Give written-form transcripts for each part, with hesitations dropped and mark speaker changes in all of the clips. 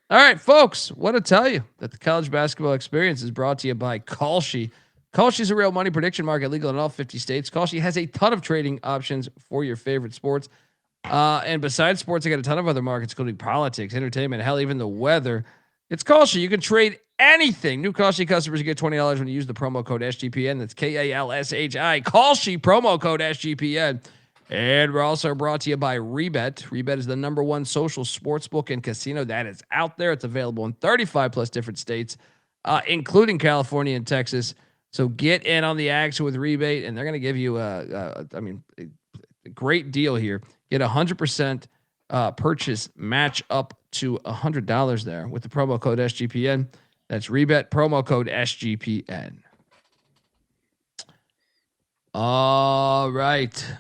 Speaker 1: All right, folks, want to tell you that the college basketball experience is brought to you by Kalshi. Kalshi is a real money prediction market legal in all 50 states. Kalshi has a ton of trading options for your favorite sports. And besides sports, I got a ton of other markets, including politics, entertainment, hell, even the weather. It's Kalshi. You can trade anything. New Kalshi customers get $20 when you use the promo code SGPN. That's KALSHI. Kalshi, promo code SGPN. And we're also brought to you by Rebet. Rebet is the number one social sports book and casino that is out there. It's available in 35 plus different states, including California and Texas. So get in on the action with Rebate, and they're going to give you a great deal here. Get 100% purchase match up to $100 there with the promo code SGPN. That's Rebet, promo code SGPN. All right.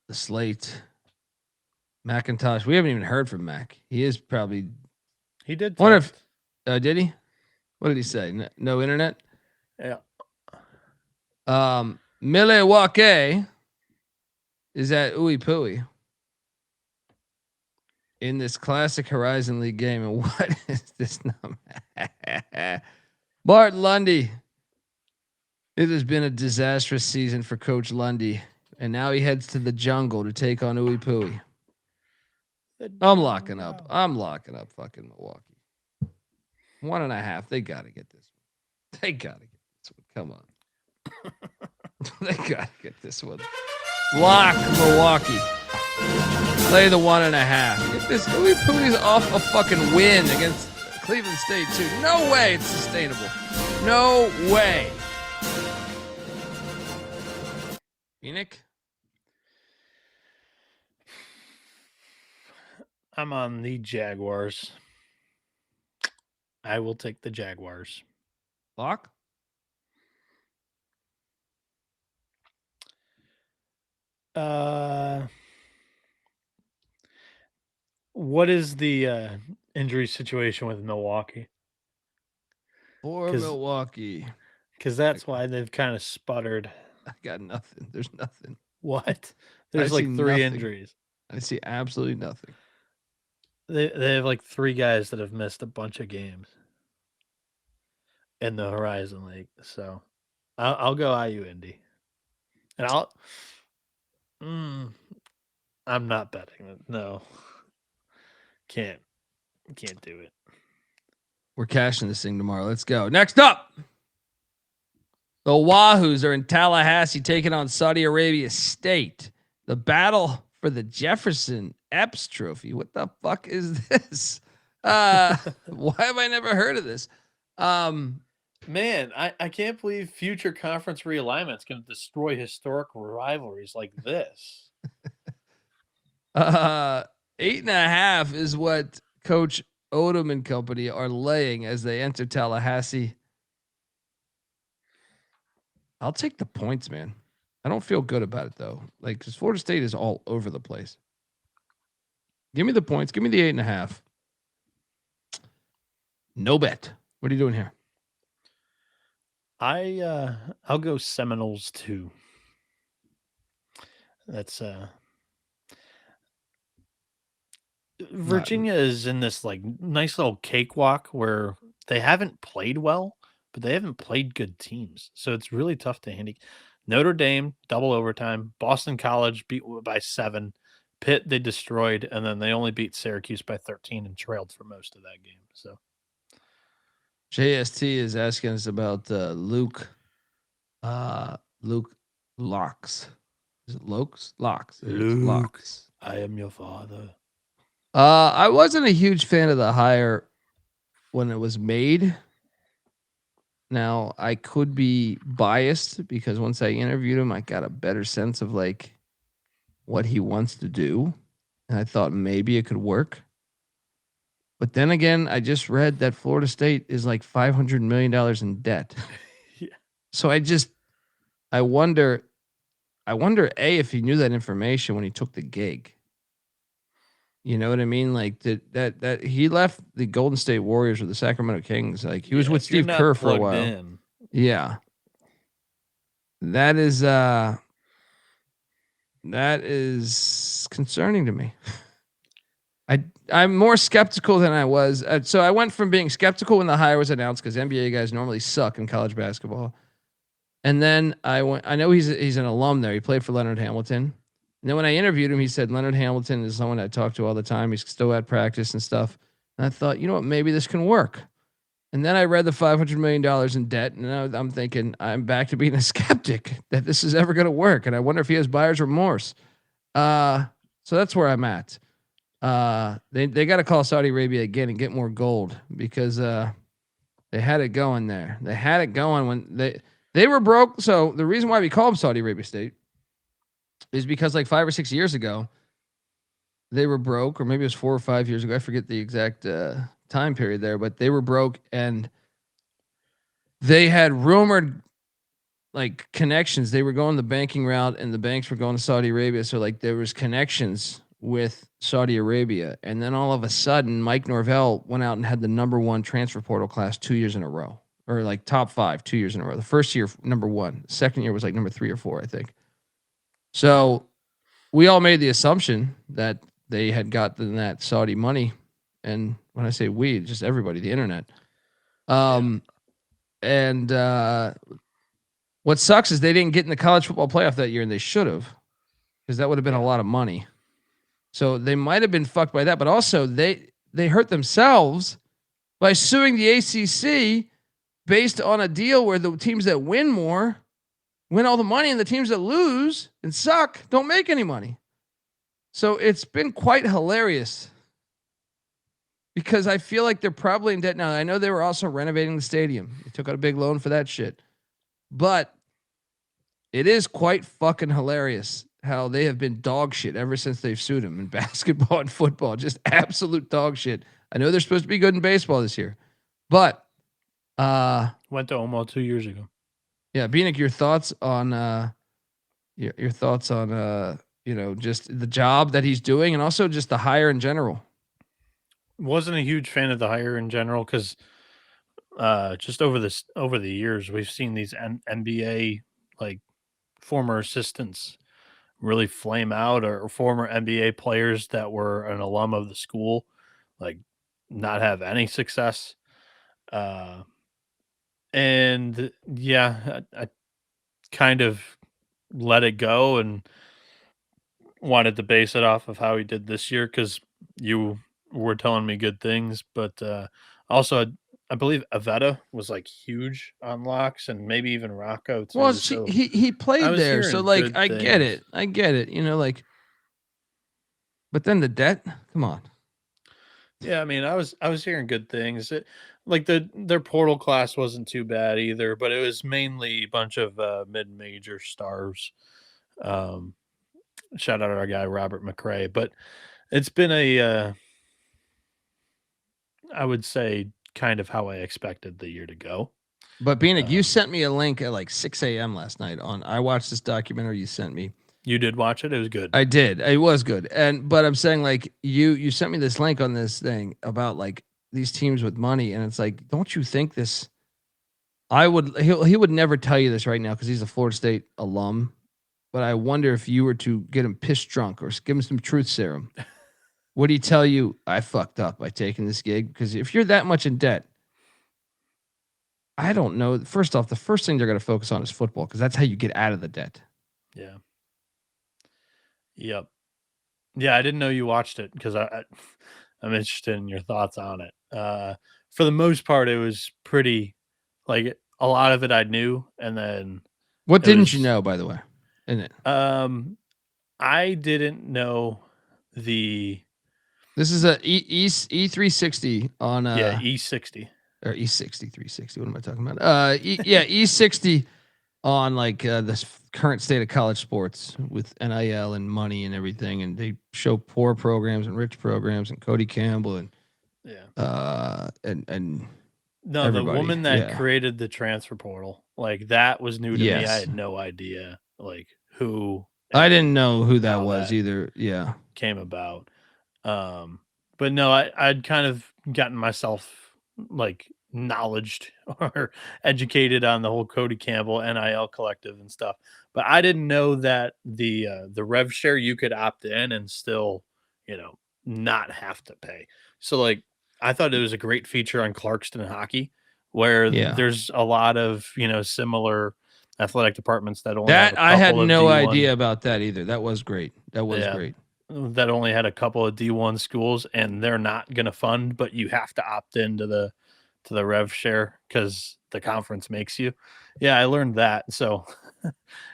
Speaker 1: The slate. McIntyre. We haven't even heard from Mac. He is probably.
Speaker 2: He did.
Speaker 1: Wonder if did he? What did he say? No internet.
Speaker 2: Yeah.
Speaker 1: Milwaukee is at Ooey Pooey in this classic Horizon League game. And what is this number? Bart Lundy. It has been a disastrous season for Coach Lundy, and now he heads to the jungle to take on Ooey Pooey. I'm locking up. Fucking Milwaukee. 1.5. They got to get this one. They got to get this one. Come on. They got to get this one. Lock Milwaukee. Play the 1.5. Get this. Ooey Pooey's off a fucking win against Cleveland State, too. No way it's sustainable. No way. Bieniek?
Speaker 2: I'm on the Jaguars. I will take the Jaguars.
Speaker 1: Lock?
Speaker 2: What is the injury situation with Milwaukee?
Speaker 1: For Milwaukee.
Speaker 2: Because that's why they've kind of sputtered.
Speaker 1: I got nothing. There's nothing.
Speaker 2: What? There's like 3 injuries.
Speaker 1: I see absolutely nothing.
Speaker 2: They have like 3 guys that have missed a bunch of games in the Horizon League. So I'll go IU Indy. And I'm not betting it. No. Can't do it.
Speaker 1: We're cashing this thing tomorrow. Let's go. Next up. The Wahoos are in Tallahassee taking on Saudi Arabia State. The battle for the Jefferson Epps Trophy. What the fuck is this? Why have I never heard of this?
Speaker 2: Man, I can't believe future conference realignment is going to destroy historical rivalries like this.
Speaker 1: 8.5 is what Coach Odom and company are laying as they enter Tallahassee. I'll take the points, man. I don't feel good about it though. Like, because Florida State is all over the place. Give me the points. Give me the 8.5. No bet. What are you doing here?
Speaker 2: I'll go Seminoles too. That's Virginia is in this like nice little cakewalk where they haven't played well, but they haven't played good teams. So it's really tough to handicap. Notre Dame, double overtime. Boston College beat by 7. Pitt, they destroyed. And then they only beat Syracuse by 13 and trailed for most of that game. So
Speaker 1: JST is asking us about Luke Locks. Is it Lokes? Locks.
Speaker 2: Luke,
Speaker 1: Locks.
Speaker 2: I am your father.
Speaker 1: I wasn't a huge fan of the hire when it was made. Now, I could be biased because once I interviewed him, I got a better sense of like what he wants to do. And I thought maybe it could work. But then again, I just read that Florida State is like $500 million in debt.
Speaker 2: Yeah.
Speaker 1: So I wonder, A, if he knew that information when he took the gig. You know what I mean? Like that he left the Golden State Warriors or the Sacramento Kings. Like he was with Steve Kerr for a while. Yeah. That is concerning to me. I'm more skeptical than I was. So I went from being skeptical when the hire was announced because NBA guys normally suck in college basketball, and then I went. I know he's an alum there. He played for Leonard Hamilton. And then when I interviewed him, he said Leonard Hamilton is someone I talk to all the time. He's still at practice and stuff. And I thought, you know what, maybe this can work. And then I read the $500 million in debt, and now I'm thinking I'm back to being a skeptic that this is ever going to work. And I wonder if he has buyer's remorse. So that's where I'm at. They got to call Saudi Arabia again and get more gold because they had it going there. They had it going when they were broke. So the reason why we call them Saudi Arabia State is because like 5 or 6 years ago they were broke, or maybe it was 4 or 5 years ago. I forget the exact time period there, but they were broke and they had rumored like connections. They were going the banking route, and the banks were going to Saudi Arabia. So like there was connections with Saudi Arabia, and then all of a sudden, Mike Norvell went out and had the number one transfer portal class 2 years in a row, or like top 5 2 years in a row. The first year, number one. The second year was like number 3 or 4, I think. So we all made the assumption that they had gotten that Saudi money, and when I say we, just everybody, the internet. And what sucks is they didn't get in the college football playoff that year, and they should have, because that would have been a lot of money. So they might have been fucked by that, but also they hurt themselves by suing the ACC based on a deal where the teams that win more win all the money, and the teams that lose and suck don't make any money. So it's been quite hilarious because I feel like they're probably in debt now. I know they were also renovating the stadium. They took out a big loan for that shit. But it is quite fucking hilarious how they have been dog shit ever since they've sued him in basketball and football. Just absolute dog shit. I know they're supposed to be good in baseball this year, but
Speaker 2: went to Omaha 2 years ago.
Speaker 1: Yeah, Bieniek, your thoughts on your thoughts on just the job that he's doing, and also just the hire in general.
Speaker 2: Wasn't a huge fan of the hire in general because just over the years we've seen these NBA like former assistants really flame out, or former NBA players that were an alum of the school like not have any success. And yeah, I kind of let it go and wanted to base it off of how he did this year because you were telling me good things, but also I believe Avetta was like huge on locks, and maybe even Rocco too.
Speaker 1: Well,
Speaker 2: So
Speaker 1: he
Speaker 2: I
Speaker 1: played
Speaker 2: was
Speaker 1: there, so
Speaker 2: hearing
Speaker 1: like
Speaker 2: good
Speaker 1: I get
Speaker 2: things.
Speaker 1: it, like. But then the debt, come on.
Speaker 2: Yeah, I mean, I was hearing good things. Like their portal class wasn't too bad either, but it was mainly a bunch of mid-major stars. Um, Shout out to our guy Robert McRae, but it's been I would say kind of how I expected the year to go.
Speaker 1: But Bieniek, you sent me a link at like 6 a.m. last night. I watched this documentary you sent me.
Speaker 2: You did watch it? It was good.
Speaker 1: I did. It was good. But I'm saying like you sent me this link on this thing about like these teams with money, and it's like, don't you think this? He would never tell you this right now because he's a Florida State alum. But I wonder if you were to get him pissed drunk or give him some truth serum, would he tell you I fucked up by taking this gig? Because if you're that much in debt, I don't know. First off, the first thing they're going to focus on is football because that's how you get out of the debt.
Speaker 2: Yeah. Yep. Yeah, I didn't know you watched it because I'm interested in your thoughts on it. For the most part, it was pretty, like a lot of it I knew, and then
Speaker 1: What
Speaker 2: it
Speaker 1: didn't you
Speaker 2: was,
Speaker 1: know, by the way? In it,
Speaker 2: I didn't know the
Speaker 1: this is a E360 on
Speaker 2: E60.
Speaker 1: or E60 360. What am I talking about? E60 on like this current state of college sports with NIL and money and everything, and they show poor programs and rich programs and Cody Campbell and and
Speaker 2: No,
Speaker 1: everybody.
Speaker 2: the woman that created the transfer portal, like that was new to me. I had no idea like who.
Speaker 1: I didn't know who that was either. Yeah,
Speaker 2: came about. But no, I'd kind of gotten myself like knowledged or educated on the whole Cody Campbell NIL collective and stuff. But I didn't know that the rev share you could opt in and still, not have to pay. So like I thought it was a great feature on Clarkston hockey where
Speaker 1: Yeah.
Speaker 2: there's a lot of, similar athletic departments that only have a
Speaker 1: That I had
Speaker 2: couple of
Speaker 1: no
Speaker 2: D1.
Speaker 1: idea about that either. That was great. That was
Speaker 2: Yeah.
Speaker 1: great.
Speaker 2: That only had a couple of D1 schools and they're not going to fund, but you have to opt into the rev share because the conference makes you. Yeah, I learned that. So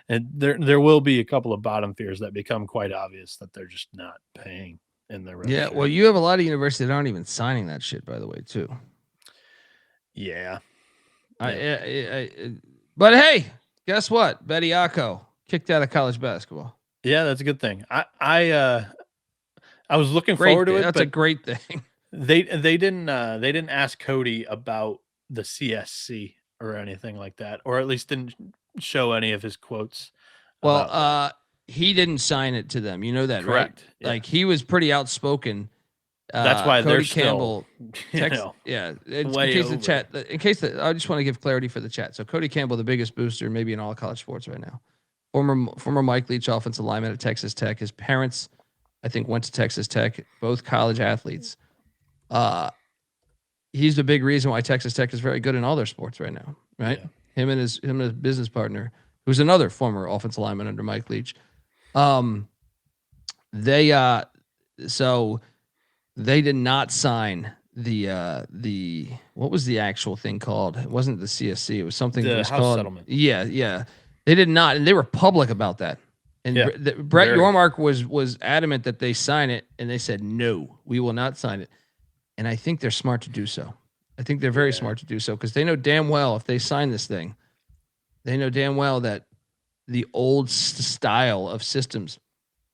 Speaker 2: and there will be a couple of bottom fears that become quite obvious that they're just not paying in the rev
Speaker 1: Yeah.
Speaker 2: share.
Speaker 1: Well, you have a lot of universities that aren't even signing that shit, by the way, too.
Speaker 2: Yeah.
Speaker 1: But hey, guess what? Bediako kicked out of college basketball.
Speaker 2: Yeah, that's a good thing. I was looking
Speaker 1: Great
Speaker 2: forward to
Speaker 1: thing.
Speaker 2: it,
Speaker 1: That's a
Speaker 2: but
Speaker 1: great thing.
Speaker 2: they didn't ask Cody about the CSC or anything like that, or at least didn't show any of his quotes
Speaker 1: Well,
Speaker 2: about that.
Speaker 1: he didn't sign it to them. You know that, right?
Speaker 2: Correct. Yeah.
Speaker 1: Like he was pretty outspoken.
Speaker 2: That's why they're
Speaker 1: Cody
Speaker 2: still,
Speaker 1: Campbell, text, yeah. In
Speaker 2: way
Speaker 1: case the
Speaker 2: over.
Speaker 1: chat, I just want to give clarity for the chat. So Cody Campbell, the biggest booster, maybe in all college sports right now. Former Mike Leach offensive lineman at Texas Tech. His parents, I think, went to Texas Tech. Both college athletes. He's the big reason why Texas Tech is very good in all their sports right now. Right.
Speaker 2: Yeah.
Speaker 1: Him and his business partner, who's another former offensive lineman under Mike Leach. They so they did not sign the what was the actual thing called? It wasn't the CSC. It was something that
Speaker 2: The
Speaker 1: was
Speaker 2: house
Speaker 1: called.
Speaker 2: settlement.
Speaker 1: Yeah. They did not, and they were public about that. And
Speaker 2: Yeah,
Speaker 1: Brett
Speaker 2: very.
Speaker 1: Yormark was adamant that they sign it, and they said no, we will not sign it. And I think they're smart to do so. I think they're very
Speaker 2: Yeah.
Speaker 1: smart to do so because they know damn well if they sign this thing, they know damn well that the old style of systems.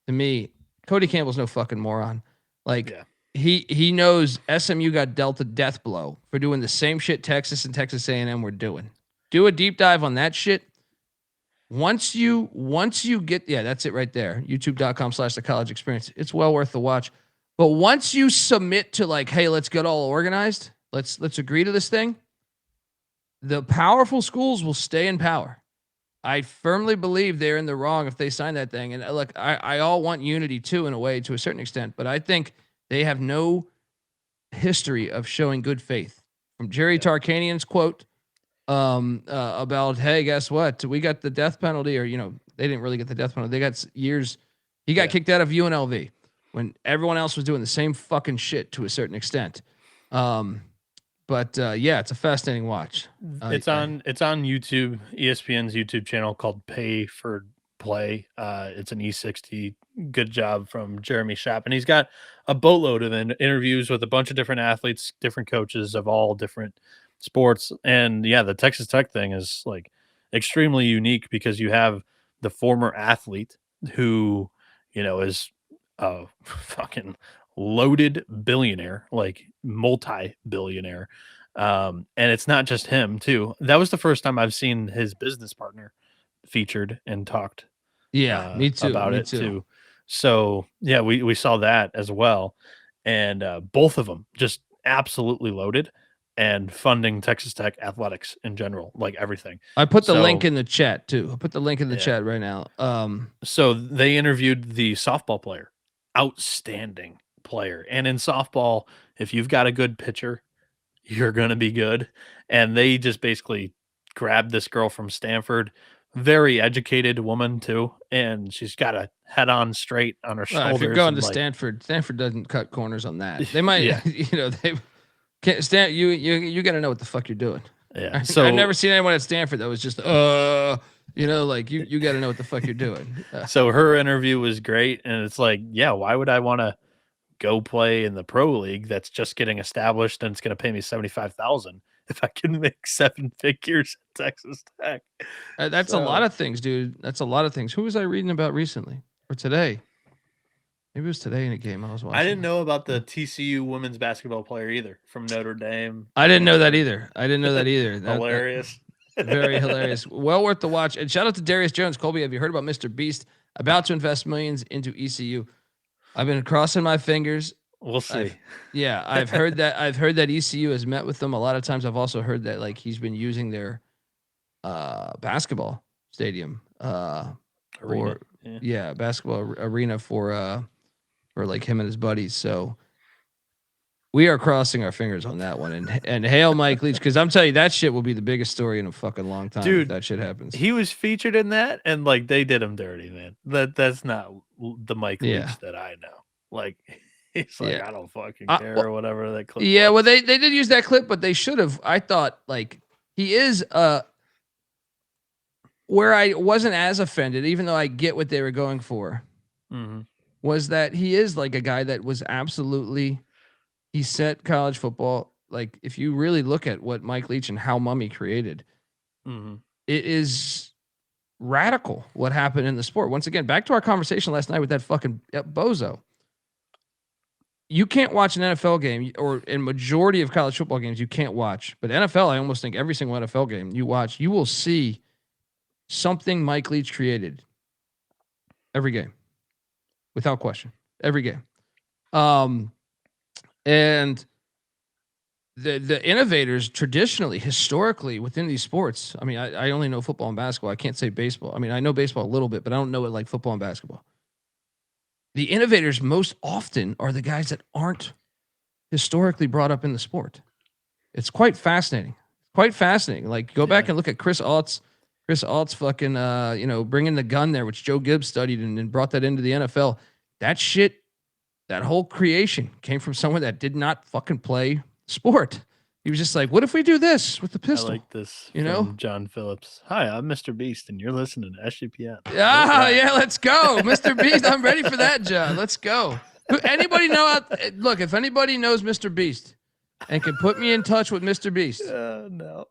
Speaker 1: To me, Cody Campbell's no fucking moron. Like
Speaker 2: Yeah.
Speaker 1: he knows SMU got dealt a death blow for doing the same shit Texas and Texas A&M were doing. Do a deep dive on that shit. Once you get, yeah, that's it right there. YouTube.com/the college experience. It's well worth the watch. But once you submit to like, hey, let's get all organized. Let's agree to this thing. The powerful schools will stay in power. I firmly believe they're in the wrong if they sign that thing. And look, I all want unity too, in a way, to a certain extent, but I think they have no history of showing good faith. From Jerry Tarkanian's quote about, hey, guess what? We got the death penalty, or they didn't really get the death penalty. They got years. He got kicked out of UNLV when everyone else was doing the same fucking shit to a certain extent. But yeah, it's a fascinating watch.
Speaker 2: It's on YouTube, ESPN's YouTube channel called Pay for Play. It's an E60. Good job from Jeremy Schaap, and he's got a boatload of interviews with a bunch of different athletes, different coaches of all different sports. And yeah, the Texas Tech thing is like extremely unique because you have the former athlete who is a fucking loaded billionaire, like multi-billionaire. And it's not just him too. That was the first time I've seen his business partner featured and talked
Speaker 1: Yeah, me too.
Speaker 2: about
Speaker 1: Me
Speaker 2: it
Speaker 1: too.
Speaker 2: too. So yeah, we saw that as well. And both of them just absolutely loaded and funding Texas Tech athletics in general, like everything.
Speaker 1: I put the link
Speaker 2: So
Speaker 1: in the chat too. I put the link in the
Speaker 2: yeah.
Speaker 1: chat right now.
Speaker 2: So they interviewed the softball player, outstanding player. And in softball, if you've got a good pitcher, you're going to be good. And they just basically grabbed this girl from Stanford, very educated woman too. And she's got a head on straight on her
Speaker 1: If you're
Speaker 2: shoulders.
Speaker 1: going
Speaker 2: And
Speaker 1: to
Speaker 2: like,
Speaker 1: Stanford doesn't cut corners on that. They might,
Speaker 2: yeah,
Speaker 1: they can't stand you got to know what the fuck you're doing.
Speaker 2: yeah.
Speaker 1: I've
Speaker 2: So,
Speaker 1: never seen anyone at Stanford that was just like you got to know what the fuck you're doing.
Speaker 2: so her interview was great. And it's like, yeah, why would I want to go play in the pro league that's just getting established and it's going to pay me 75,000 if I can make 7 figures at Texas Tech?
Speaker 1: That's a lot of things, dude. That's a lot of things. Who was I reading about recently or today? Maybe it was today in a game I was watching.
Speaker 2: I didn't know about the TCU women's basketball player either from Notre Dame.
Speaker 1: I didn't know that either.
Speaker 2: Hilarious.
Speaker 1: Very hilarious. Well worth the watch. And shout out to Darius Jones. Colby, have you heard about Mr. Beast about to invest millions into ECU? I've been crossing my fingers.
Speaker 2: We'll see.
Speaker 1: I've heard that. I've heard that ECU has met with them a lot of times. I've also heard that like he's been using their basketball stadium
Speaker 2: Arena.
Speaker 1: basketball arena for for like him and his buddies. So we are crossing our fingers on that one. And hail Mike Leach, because I'm telling you, that shit will be the biggest story in a fucking long time if
Speaker 2: Dude,
Speaker 1: that shit happens.
Speaker 2: he was featured in that, and like they did him dirty, man. That's not the Mike
Speaker 1: Yeah.
Speaker 2: Leach that I know. Like he's like,
Speaker 1: Yeah.
Speaker 2: I don't fucking care or whatever that clip.
Speaker 1: Yeah,
Speaker 2: was.
Speaker 1: well, they did use that clip, but they should have. I thought like he is where I wasn't as offended, even though I get what they were going for, was that he is like a guy that was absolutely he set college football. Like if you really look at what Mike Leach and how Mummy created, it is radical what happened in the sport. Once again, back to our conversation last night with that fucking bozo. You can't watch an NFL game, or in majority of college football games, you can't watch. But NFL, I almost think every single NFL game you watch, you will see something Mike Leach created every game, without question, every game. And the innovators traditionally, historically within these sports. I mean, I only know football and basketball. I can't say baseball. I mean, I know baseball a little bit, but I don't know it like football and basketball. The innovators most often are the guys that aren't historically brought up in the sport. It's quite fascinating. Like go back and look at Chris Ault's fucking, bringing the gun there, which Joe Gibbs studied and brought that into the NFL. That shit, that whole creation came from someone that did not fucking play sport. He was just like, what if we do this with the pistol?
Speaker 2: I like this. From John Phillips. Hi, I'm Mr. Beast, and you're listening to SGPN.
Speaker 1: Yeah, let's go, Mr. Beast. I'm ready for that, John. Let's go. Anybody know? Look, if anybody knows Mr. Beast and can put me in touch with Mr. Beast,
Speaker 2: no,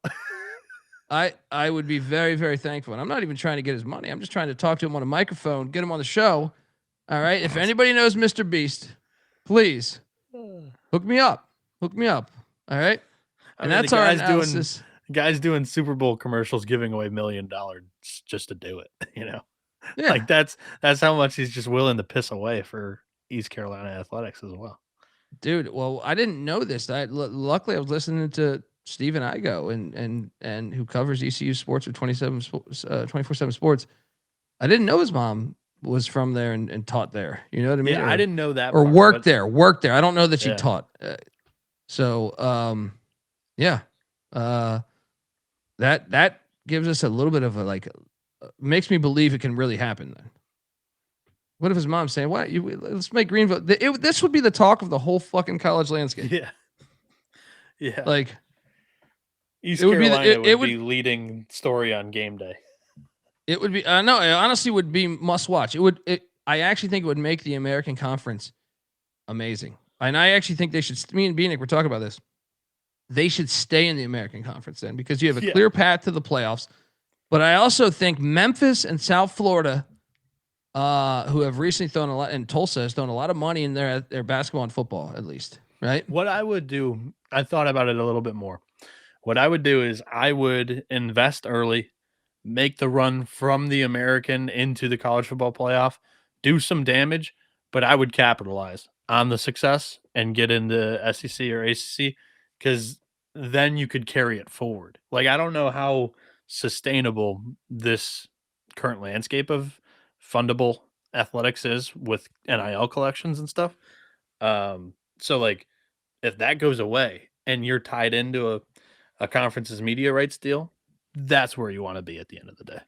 Speaker 1: I would be very, very thankful. And I'm not even trying to get his money. I'm just trying to talk to him on a microphone, get him on the show. All right. If anybody knows Mr. Beast, please hook me up. All right. And that's our analysis.
Speaker 2: Guys doing Super Bowl commercials, giving away $1 million just to do it.
Speaker 1: Yeah.
Speaker 2: Like that's how much he's just willing to piss away for East Carolina athletics as well.
Speaker 1: Dude, well, I didn't know this. Luckily I was listening to Steven Igo and who covers ECU sports with 24/7 sports. I didn't know his mom was from there and taught there. You know what I mean?
Speaker 2: Yeah, I didn't know that.
Speaker 1: Or worked there. I don't know that she taught. That gives us a little bit of a makes me believe it can really happen then. What if his mom's saying, "What? Let's make Greenville." This would be the talk of the whole fucking college landscape.
Speaker 2: Yeah.
Speaker 1: Like
Speaker 2: East Carolina would be leading story on game day.
Speaker 1: It would be. No, it honestly would be must watch. I actually think it would make the American Conference amazing. And I actually think they should. Me and Bieniek were talking about this. They should stay in the American Conference then, because you have a clear path to the playoffs. But I also think Memphis and South Florida, who have recently thrown a lot, and Tulsa has thrown a lot of money in their basketball and football, at least, right?
Speaker 2: What I would do, I thought about it a little bit more. What I would do is I would invest early, make the run from the American into the college football playoff, do some damage, but I would capitalize on the success and get into SEC or ACC, because then you could carry it forward. Like, I don't know how sustainable this current landscape of fundable athletics is with NIL collections and stuff. So like if that goes away and you're tied into a conference's media rights deal, that's where you want to be at the end of the day.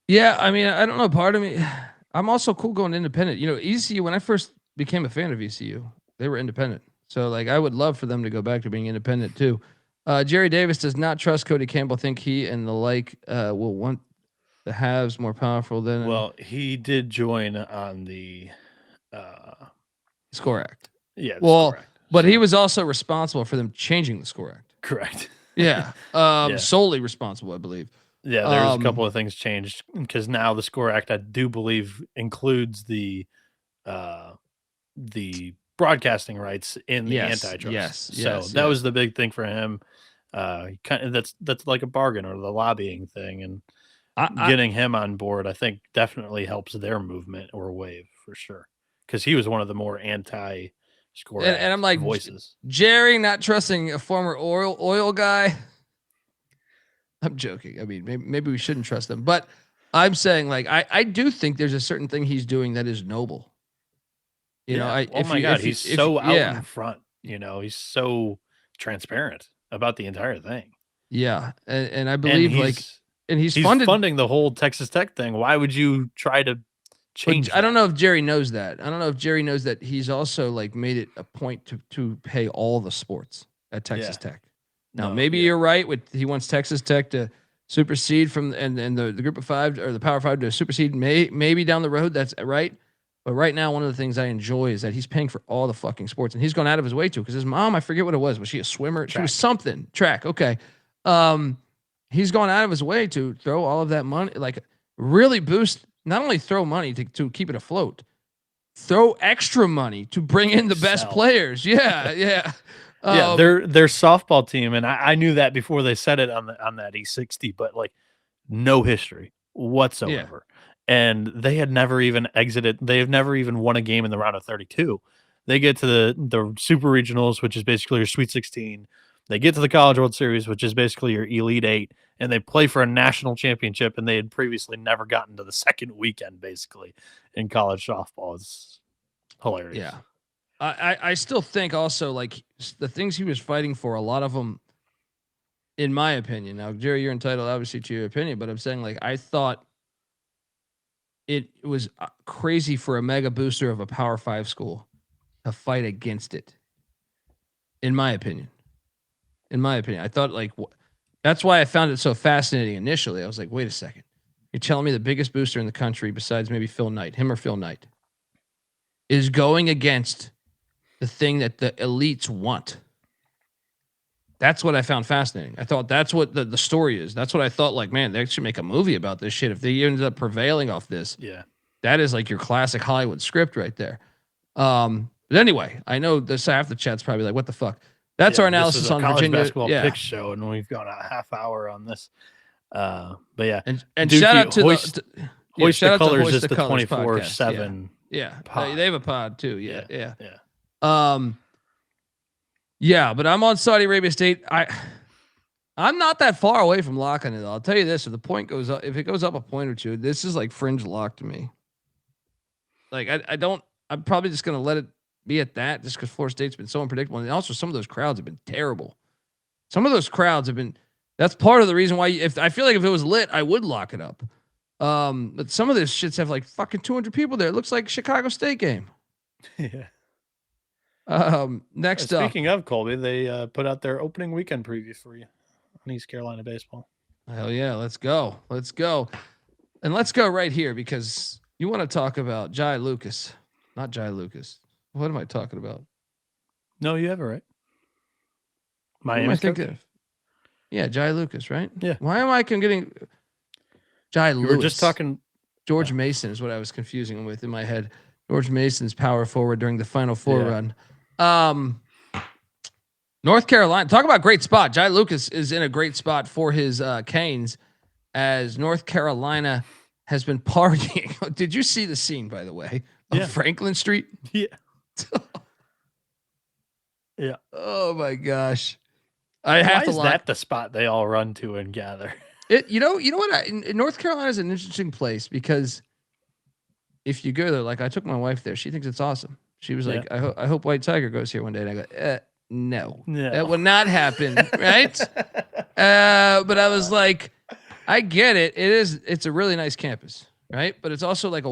Speaker 1: Yeah, I mean, I don't know. Part of me, I'm also cool going independent. ECU, when I first became a fan of ECU, they were independent. So, like, I would love for them to go back to being independent, too. Jerry Davis does not trust Cody Campbell. Think he and the will want the halves more powerful than...
Speaker 2: Well, he did join on the...
Speaker 1: Score Act.
Speaker 2: Yeah,
Speaker 1: Score Act. But he was also responsible for them changing the Score Act.
Speaker 2: Correct.
Speaker 1: Yeah. Solely responsible, I believe.
Speaker 2: Yeah, there's a couple of things changed, because now the Score Act, I do believe, includes the broadcasting rights in the antitrust.
Speaker 1: Yes.
Speaker 2: That was the big thing for him. That's like a bargain, or the lobbying thing, and getting him on board, I think, definitely helps their movement or wave for sure, because he was one of the more anti-Score Act
Speaker 1: and I'm like,
Speaker 2: voices.
Speaker 1: Jerry not trusting a former oil guy. I'm joking. I mean, maybe we shouldn't trust them, but I'm saying, like, I do think there's a certain thing he's doing that is noble. You know,
Speaker 2: Oh my God, he's so out in front. He's so transparent about the entire thing.
Speaker 1: Yeah, and I believe he's funded.
Speaker 2: Funding the whole Texas Tech thing. Why would you try to change that?
Speaker 1: I don't know if Jerry knows that. I don't know if Jerry knows that he's also like made it a point to pay all the sports at Texas Tech. Now, maybe you're right with he wants Texas Tech to supersede from and the group of 5 or the Power 5 to supersede maybe down the road. That's right. But right now, one of the things I enjoy is that he's paying for all the fucking sports, and he's gone out of his way to. Because his mom, I forget what it was. Was she a swimmer? Track. She was something. Track. Okay. He's gone out of his way to throw all of that money, like really boost. Not only throw money to keep it afloat, throw extra money to bring in the best players. Yeah, yeah.
Speaker 2: Their softball team, and I knew that before they said it on that E60, but like no history whatsoever. Yeah. And they had never even exited. They have never even won a game in the round of 32. They get to the Super Regionals, which is basically your Sweet 16. They get to the College World Series, which is basically your Elite 8, and they play for a national championship, and they had previously never gotten to the second weekend, basically, in college softball. It's hilarious.
Speaker 1: Yeah. I still think also, like, the things he was fighting for, a lot of them, in my opinion, now, Jerry, you're entitled, obviously, to your opinion, but I'm saying, like, I thought it was crazy for a mega booster of a Power 5 school to fight against it, in my opinion. I thought that's why I found it so fascinating initially. I was like, wait a second. You're telling me the biggest booster in the country, besides maybe Phil Knight, him or Phil Knight, is going against the thing that the elites want. That's what I found fascinating. I thought that's what the story is. That's what I thought, like, man, they should make a movie about this shit. If they ended up prevailing off this, that is like your classic Hollywood script right there. But anyway, I know this half the chat's probably like, what the fuck? That's our analysis on
Speaker 2: college
Speaker 1: Virginia
Speaker 2: basketball picks show, and we've gone a half hour on this. But yeah,
Speaker 1: and shout out to
Speaker 2: Hoist the Colors is the
Speaker 1: 24/7. Yeah, they have a pod too. Yeah. Yeah, but I'm on Saudi Arabia State. I'm not that far away from locking it. I'll tell you this: if the point goes up, if it goes up a point or two, this is like fringe lock to me. Like I'm probably just gonna let it be at that, just because Florida State's been so unpredictable, and also some of those crowds have been terrible. Some of those crowds have been. That's part of the reason why. If I feel like if it was lit, I would lock it up. But some of these shits have like fucking 200 people there. It looks like a Chicago State game.
Speaker 2: Yeah.
Speaker 1: Next up.
Speaker 2: Speaking of Colby, they put out their opening weekend preview for you on East Carolina baseball.
Speaker 1: Hell yeah, let's go. And let's go right here because you want to talk about Jai Lucas. Not Jai Lucas. What am I talking about?
Speaker 2: No, you have it right.
Speaker 1: Miami. I think of? Yeah, Jai Lucas, right?
Speaker 2: Yeah.
Speaker 1: Why am I getting Jai Lucas?
Speaker 2: We were just talking.
Speaker 1: George Mason is what I was confusing him with in my head. George Mason's power forward during the Final Four run. North Carolina. Talk about great spot. Jai Lucas is in a great spot for his Canes as North Carolina has been partying. Did you see the scene, by the way, of Franklin Street?
Speaker 2: Yeah. Yeah.
Speaker 1: Oh my gosh.
Speaker 2: Why is that the spot they all run to and gather?
Speaker 1: You know what? North Carolina is an interesting place because if you go there, like I took my wife there, she thinks it's awesome. She was like, I hope White Tiger goes here one day. And I go, no, that would not happen. Right. But I was like, I get it. It's a really nice campus. Right. But it's also like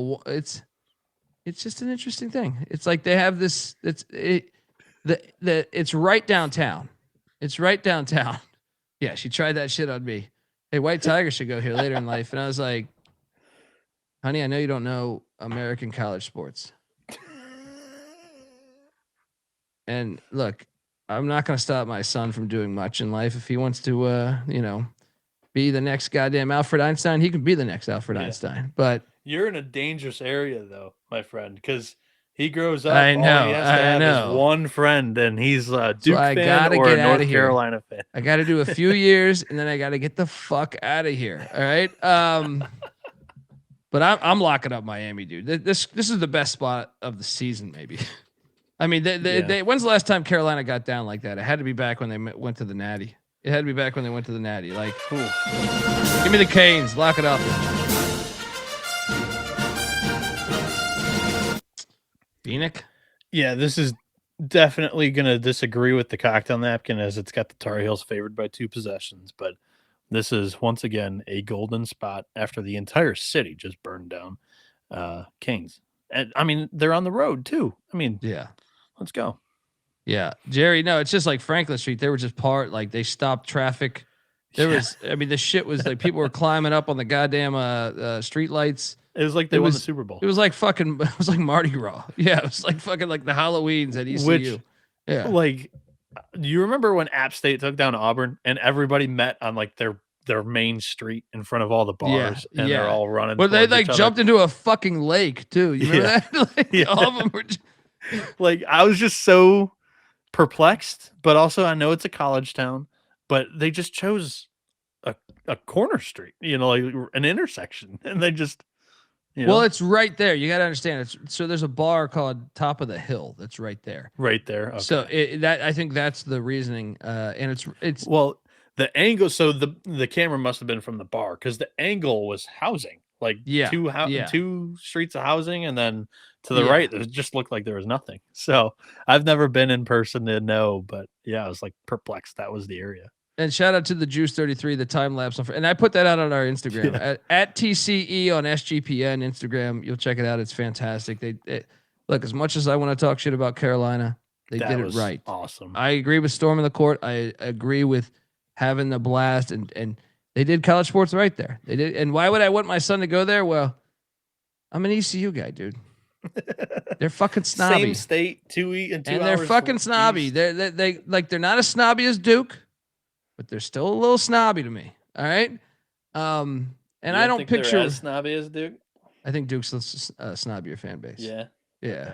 Speaker 1: it's just an interesting thing. It's like they have this, it's right downtown. It's right downtown. Yeah. She tried that shit on me. Hey, White Tiger should go here later in life. And I was like, honey, I know you don't know American college sports. And look, I'm not going to stop my son from doing much in life. If he wants to, be the next goddamn Alfred Einstein, he can be the next Alfred Einstein. But
Speaker 2: you're in a dangerous area, though, my friend, because he grows up.
Speaker 1: I know.
Speaker 2: All he has to have is one friend, and he's a Duke fan or a North Carolina fan.
Speaker 1: I got to do a few years, and then I got to get the fuck out of here. All right. But I'm locking up Miami, dude. This is the best spot of the season, maybe. I mean, when's the last time Carolina got down like that? It had to be back when they went to the Natty. Like, ooh. Give me the Canes. Lock it up. Bieniek?
Speaker 2: Yeah, this is definitely going to disagree with the cocktail napkin as it's got the Tar Heels favored by 2 possessions, but this is once again a golden spot after the entire city just burned down. Kings. And I mean, they're on the road too. I mean,
Speaker 1: Yeah.
Speaker 2: let's go.
Speaker 1: Yeah. Jerry, no, it's just like Franklin Street. They were just like they stopped traffic. There was, I mean, the shit was like people were climbing up on the goddamn street lights.
Speaker 2: It was like they won the Super Bowl.
Speaker 1: It was like fucking, it was like Mardi Gras. Yeah. It was like fucking like the Halloweens at ECU.
Speaker 2: Which,
Speaker 1: yeah.
Speaker 2: Like, do you remember when App State took down Auburn and everybody met on like their main street in front of all the bars and they're all running?
Speaker 1: But they like jumped into a fucking lake too. You remember that? Like, all of them were
Speaker 2: like, I was just so perplexed, but also I know it's a college town, but they just chose a corner street, like an intersection, and they just
Speaker 1: well, it's right there. You got to understand. So there's a bar called Top of the Hill that's right there.
Speaker 2: Right there. Okay.
Speaker 1: So I think that's the reasoning. And it's
Speaker 2: well, the angle. So the camera must have been from the bar because the angle was housing, like two streets of housing, and then to the right, it just looked like there was nothing. So I've never been in person to know, but yeah, I was like perplexed. That was the area.
Speaker 1: And shout out to the Juice 33, the time lapse. And I put that out on our Instagram at TCE on SGPN Instagram. You'll check it out. It's fantastic. They look, as much as I want to talk shit about Carolina, they did it right.
Speaker 2: Awesome.
Speaker 1: I agree with storming the court. I agree with having the blast, and they did college sports right there. They did. And why would I want my son to go there? Well, I'm an ECU guy, dude. They're fucking snobby.
Speaker 2: Same state, 2 and
Speaker 1: they're fucking snobby. They're not as snobby as Duke, but they're still a little snobby to me. All right. And I don't picture
Speaker 2: as snobby as Duke.
Speaker 1: I think Duke's a snobbier fan base.
Speaker 2: Yeah.
Speaker 1: Okay.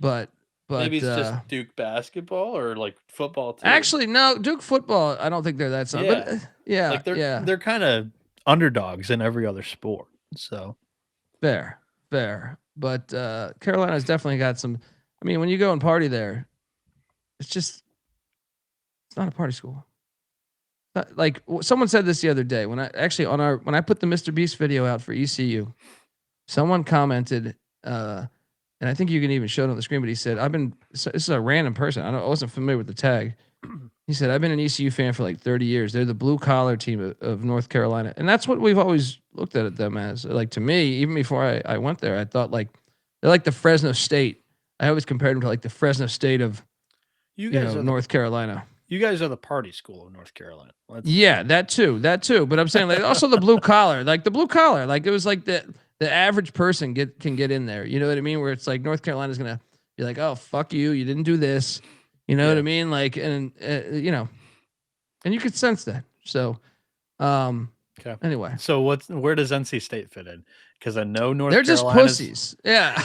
Speaker 1: But
Speaker 2: maybe it's just Duke basketball or like football too.
Speaker 1: Actually, no, Duke football. I don't think they're that snobby.
Speaker 2: Yeah.
Speaker 1: But,
Speaker 2: they're kind of underdogs in every other sport. So
Speaker 1: fair. But Carolina's definitely got some. I mean, when you go and party there, it's not a party school. Like someone said this the other day when I put the Mr. Beast video out for ECU, someone commented, and I think you can even show it on the screen, but he said, this is a random person. I wasn't familiar with the tag. He said, I've been an ECU fan for like 30 years. They're the blue collar team of North Carolina. And that's what we've always looked at them as. Like, to me, even before I went there, I thought like, they're like the Fresno State. I always compared them to like the Fresno State of, North Carolina.
Speaker 2: You guys are the party school of North Carolina.
Speaker 1: That too. But I'm saying like also the blue collar, like it was like the average person can get in there. You know what I mean? Where it's like North Carolina's going to be like, oh, fuck you. You didn't do this. You know what I mean? Like, and and you could sense that. So, anyway.
Speaker 2: So where does NC State fit in? Because I know
Speaker 1: they're just pussies. Yeah.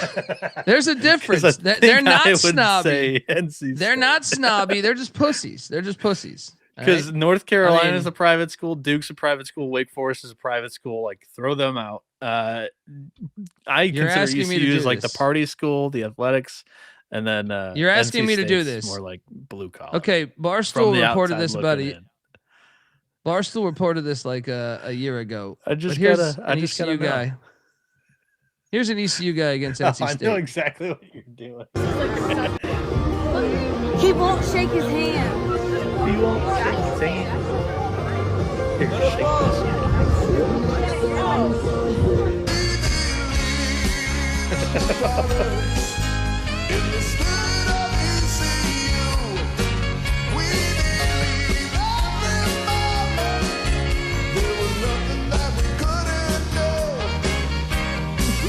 Speaker 1: There's a difference. They're not snobby. They're not snobby. They're just pussies.
Speaker 2: Because North Carolina is a private school, Duke's a private school, Wake Forest is a private school. Like, throw them out. I consider ECU as like the party school, the athletics, and then
Speaker 1: you're asking
Speaker 2: NC
Speaker 1: me to do
Speaker 2: State's
Speaker 1: this
Speaker 2: more like blue collar.
Speaker 1: Okay, Barstool reported this, buddy. Barstool reported this like a year ago. Here's an ECU guy. Here's an ECU guy against NC State.
Speaker 2: I know exactly what you're doing.
Speaker 3: He won't shake his hand.
Speaker 2: He won't shake his hand. Here, shake this.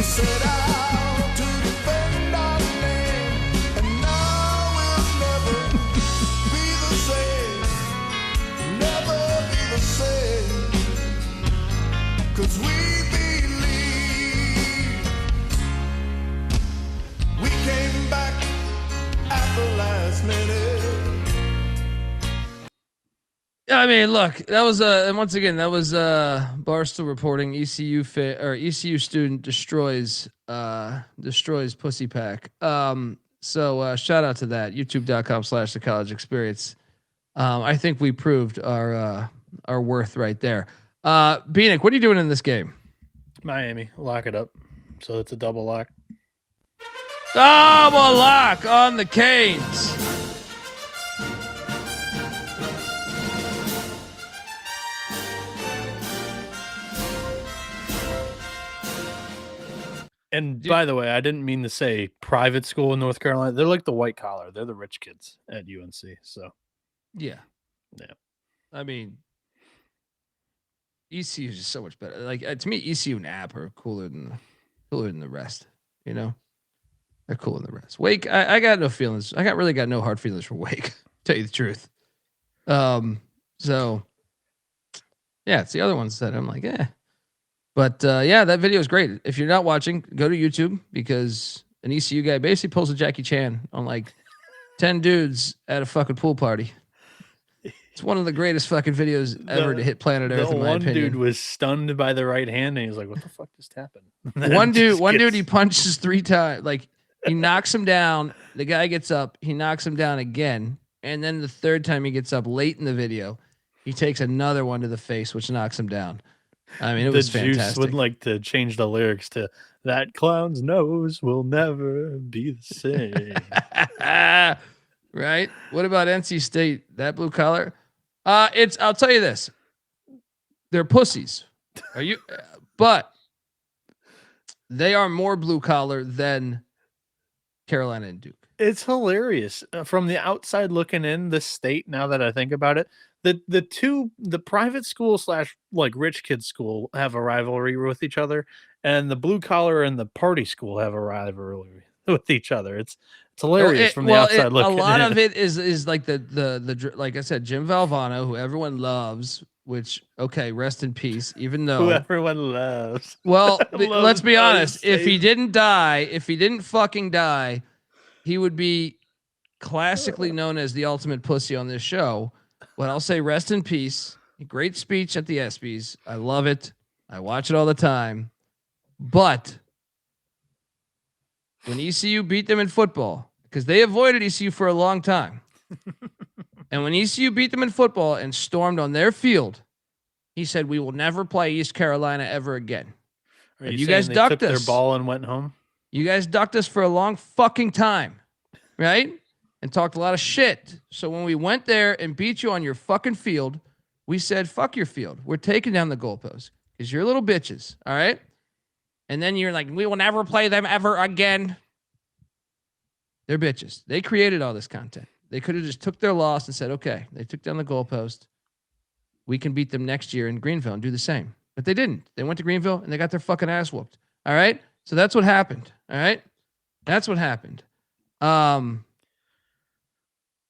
Speaker 4: Set out to defend our land, and now we'll never be the same, never be the same, 'cause we believe we came back at the last minute.
Speaker 1: I mean, look, that was and once again, that was Barstool reporting ECU student destroys pussy pack. So shout out to that. YouTube.com/the college experience. I think we proved our worth right there. Bieniek, what are you doing in this game?
Speaker 2: Miami, lock it up. So it's a double lock.
Speaker 1: Double lock on the Canes.
Speaker 2: And by the way, I didn't mean to say private school in North Carolina. They're like the white collar. They're the rich kids at UNC. So,
Speaker 1: yeah.
Speaker 2: Yeah.
Speaker 1: I mean, ECU is just so much better. Like to me, ECU and App are cooler than the rest. You know, they're cooler than the rest. Wake, I got no feelings. Really got no hard feelings for Wake. Tell you the truth. So yeah, it's the other ones that I'm like, eh. But yeah, that video is great. If you're not watching, go to YouTube because an ECU guy basically pulls a Jackie Chan on like 10 dudes at a fucking pool party. It's one of the greatest fucking videos ever to hit planet Earth, in my opinion.
Speaker 2: One dude was stunned by the right hand, and he's like, "What the fuck just happened?"
Speaker 1: One dude, he punches 3 times. Like he knocks him down. The guy gets up. He knocks him down again, and then the third time he gets up late in the video, he takes another one to the face, which knocks him down. I mean, it was fantastic.
Speaker 2: Juice would like to change the lyrics to "That clown's nose will never be the same."
Speaker 1: Right? What about NC State? That blue collar? I'll tell you this. They're pussies. But they are more blue collar than Carolina and Duke.
Speaker 2: It's hilarious from the outside looking in. The state, now that I think about it, the private school / like rich kid school have a rivalry with each other, and the blue collar and the party school have a rivalry with each other. It's hilarious from the outside looking in.
Speaker 1: A lot of it is like the like I said, Jim Valvano, who everyone loves. Which, okay, rest in peace. Even though
Speaker 2: who everyone loves.
Speaker 1: Well, let's be honest. If he didn't fucking die, he would be classically known as the ultimate pussy on this show. But I'll say rest in peace. Great speech at the ESPYs. I love it. I watch it all the time. But when ECU beat them in football, because they avoided ECU for a long time, and when ECU beat them in football and stormed on their field, he said, "We will never play East Carolina ever again."
Speaker 2: And
Speaker 1: you guys ducked us.
Speaker 2: Their ball and went home.
Speaker 1: You guys ducked us for a long fucking time, right? And talked a lot of shit. So when we went there and beat you on your fucking field, we said, "Fuck your field. We're taking down the goalposts because you're little bitches." All right. And then you're like, "We will never play them ever again." They're bitches. They created all this content. They could have just took their loss and said, "Okay, they took down the goalpost. We can beat them next year in Greenville and do the same." But they didn't. They went to Greenville and they got their fucking ass whooped. All right. So that's what happened. All right. That's what happened.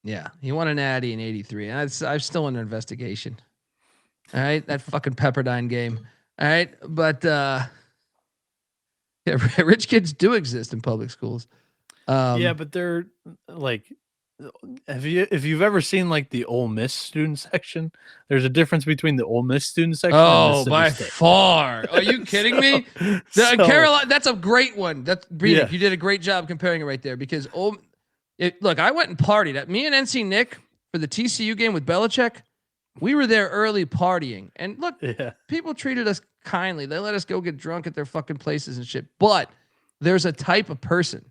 Speaker 1: Yeah, he won an Natty in '83. I'm still under investigation. All right, that fucking Pepperdine game. All right, but yeah, rich kids do exist in public schools.
Speaker 2: Yeah, but they're like, if you've ever seen like the Ole Miss student section, there's a difference between the Ole Miss student section.
Speaker 1: Oh, by far. Are you kidding me? Carolina, that's a great one. That's Bieniek. You did a great job comparing it right there because look, I went and partied. Me and NC Nick for the TCU game with Belichick, we were there early partying. And look, people treated us kindly. They let us go get drunk at their fucking places and shit. But there's a type of person.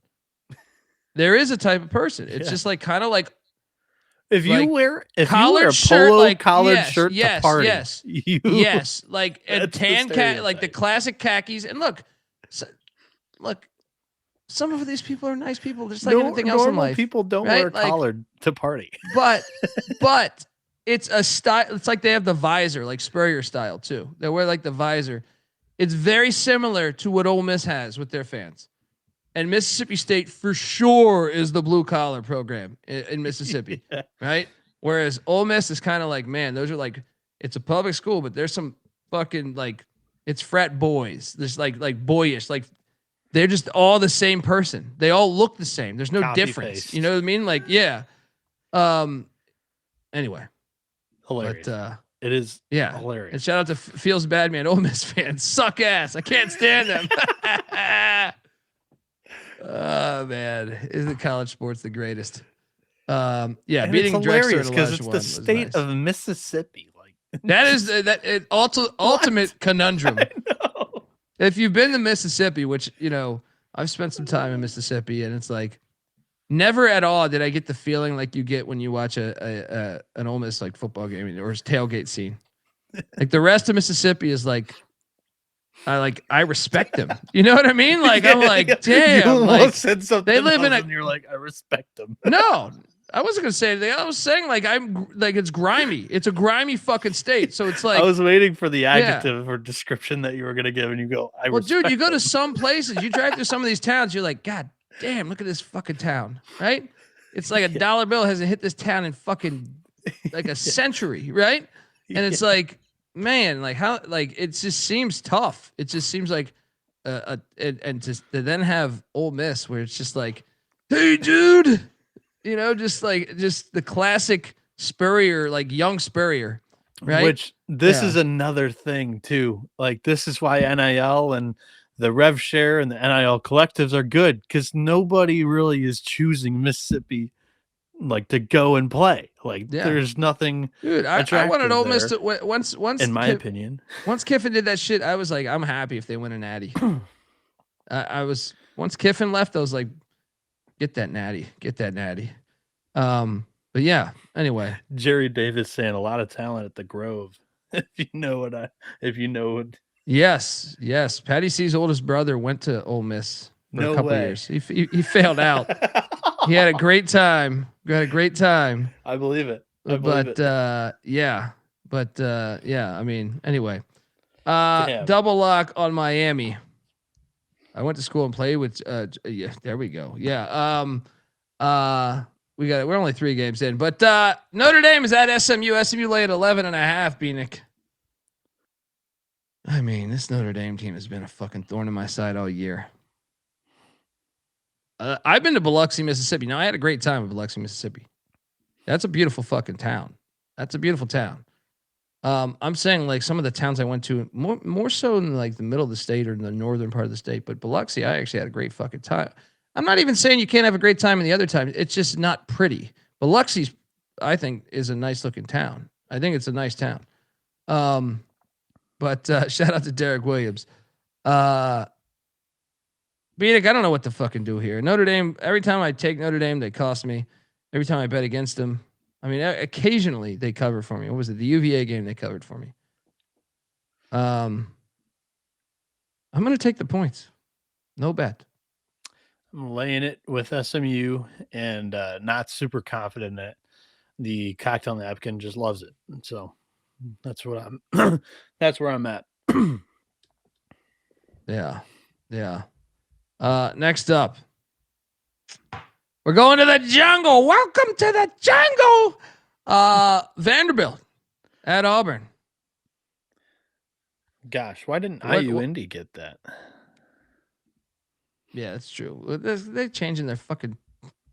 Speaker 1: There is a type of person. It's just like kind of like
Speaker 2: if you wear a
Speaker 1: collared shirt
Speaker 2: to party,
Speaker 1: yes, like a tan cat, like the classic khakis. And look, some of these people are nice people, just like anything else in life.
Speaker 2: People don't wear collared to party,
Speaker 1: but it's a style. It's like they have the visor, like Spurrier style too. They wear like the visor. It's very similar to what Ole Miss has with their fans. And Mississippi State for sure is the blue collar program in Mississippi, right? Whereas Ole Miss is kind of like, man, those are like, it's a public school, but there's some fucking like, it's frat boys. There's like boyish, like they're just all the same person. They all look the same. There's no difference.
Speaker 2: Paste.
Speaker 1: You know what I mean? Like, yeah. Anyway,
Speaker 2: hilarious.
Speaker 1: But,
Speaker 2: it is
Speaker 1: hilarious. And shout out to Feels Bad Man Ole Miss fans. Suck ass. I can't stand them. Oh man, isn't college sports the greatest?
Speaker 2: And
Speaker 1: beating
Speaker 2: it's hilarious because it's the state of Mississippi. Like
Speaker 1: that is ultimate conundrum. If you've been to Mississippi, which I've spent some time in Mississippi, and it's like never at all did I get the feeling like you get when you watch an Ole Miss like football game or a tailgate scene. Like the rest of Mississippi is like I respect them. You know what I mean? Like I'm like, damn.
Speaker 2: You
Speaker 1: Like
Speaker 2: almost said something
Speaker 1: they live in
Speaker 2: else
Speaker 1: a.
Speaker 2: and you're like, I respect them.
Speaker 1: No, I wasn't gonna say anything. I was saying like I'm like it's grimy. It's a grimy fucking state. So it's like
Speaker 2: I was waiting for the adjective or description that you were gonna give, and you go, I
Speaker 1: well, dude, you go to
Speaker 2: them.
Speaker 1: some places, you drive through some of these towns, you're like, God damn, look at this fucking town, right? It's like a dollar bill hasn't hit this town in fucking like a century, right? And it's like, man, like how, like it just seems tough. It just seems like, and just to then have Ole Miss where it's just like, hey, dude, you know, just the classic Spurrier, like young Spurrier, right?
Speaker 2: Which this
Speaker 1: Yeah.
Speaker 2: is another thing too. Like this is why NIL and the rev share and the NIL collectives are good, because nobody really is choosing Mississippi like to go and play. Like
Speaker 1: Yeah.
Speaker 2: there's nothing,
Speaker 1: Dude, I wanted
Speaker 2: attractive
Speaker 1: Ole Miss
Speaker 2: there,
Speaker 1: to once
Speaker 2: in my opinion.
Speaker 1: Once Kiffin did that shit, I was like, I'm happy if they win a natty. I was once Kiffin left, I was like, get that natty. But yeah, anyway.
Speaker 2: Jerry Davis saying a lot of talent at the Grove. If you know what
Speaker 1: Yes. Patty C's oldest brother went to Ole Miss for
Speaker 2: No
Speaker 1: a couple
Speaker 2: way.
Speaker 1: years. He failed out. He had a great time.
Speaker 2: I believe it.
Speaker 1: Yeah. I mean, anyway.
Speaker 2: Damn.
Speaker 1: Double lock on Miami. I went to school and played with yeah, there we go. Yeah. We're only 3 games in, but Notre Dame is at SMU. SMU lay at 11.5, Bieniek. I mean, this Notre Dame team has been a fucking thorn in my side all year. I've been to Biloxi, Mississippi. Now, I had a great time in Biloxi, Mississippi. That's a beautiful fucking town. That's a beautiful town. I'm saying like some of the towns I went to more so in like the middle of the state or in the northern part of the state, but Biloxi, I actually had a great fucking time. I'm not even saying you can't have a great time in the other times. It's just not pretty. Biloxi's, I think, is a nice looking town. I think it's a nice town. But shout out to Derek Williams. Bieniek, I don't know what to fucking do here. Notre Dame, every time I take Notre Dame, they cost me. Every time I bet against them, I mean, occasionally they cover for me. What was it? The UVA game they covered for me. I'm going to take the points. No bet.
Speaker 2: I'm laying it with SMU and not super confident in it. The cocktail napkin just loves it. So that's what that's where I'm at.
Speaker 1: Yeah. Next up, we're going to the jungle. Welcome to the jungle. Vanderbilt at Auburn.
Speaker 2: Gosh, why didn't IU Indy get that?
Speaker 1: Yeah, that's true. They're changing their fucking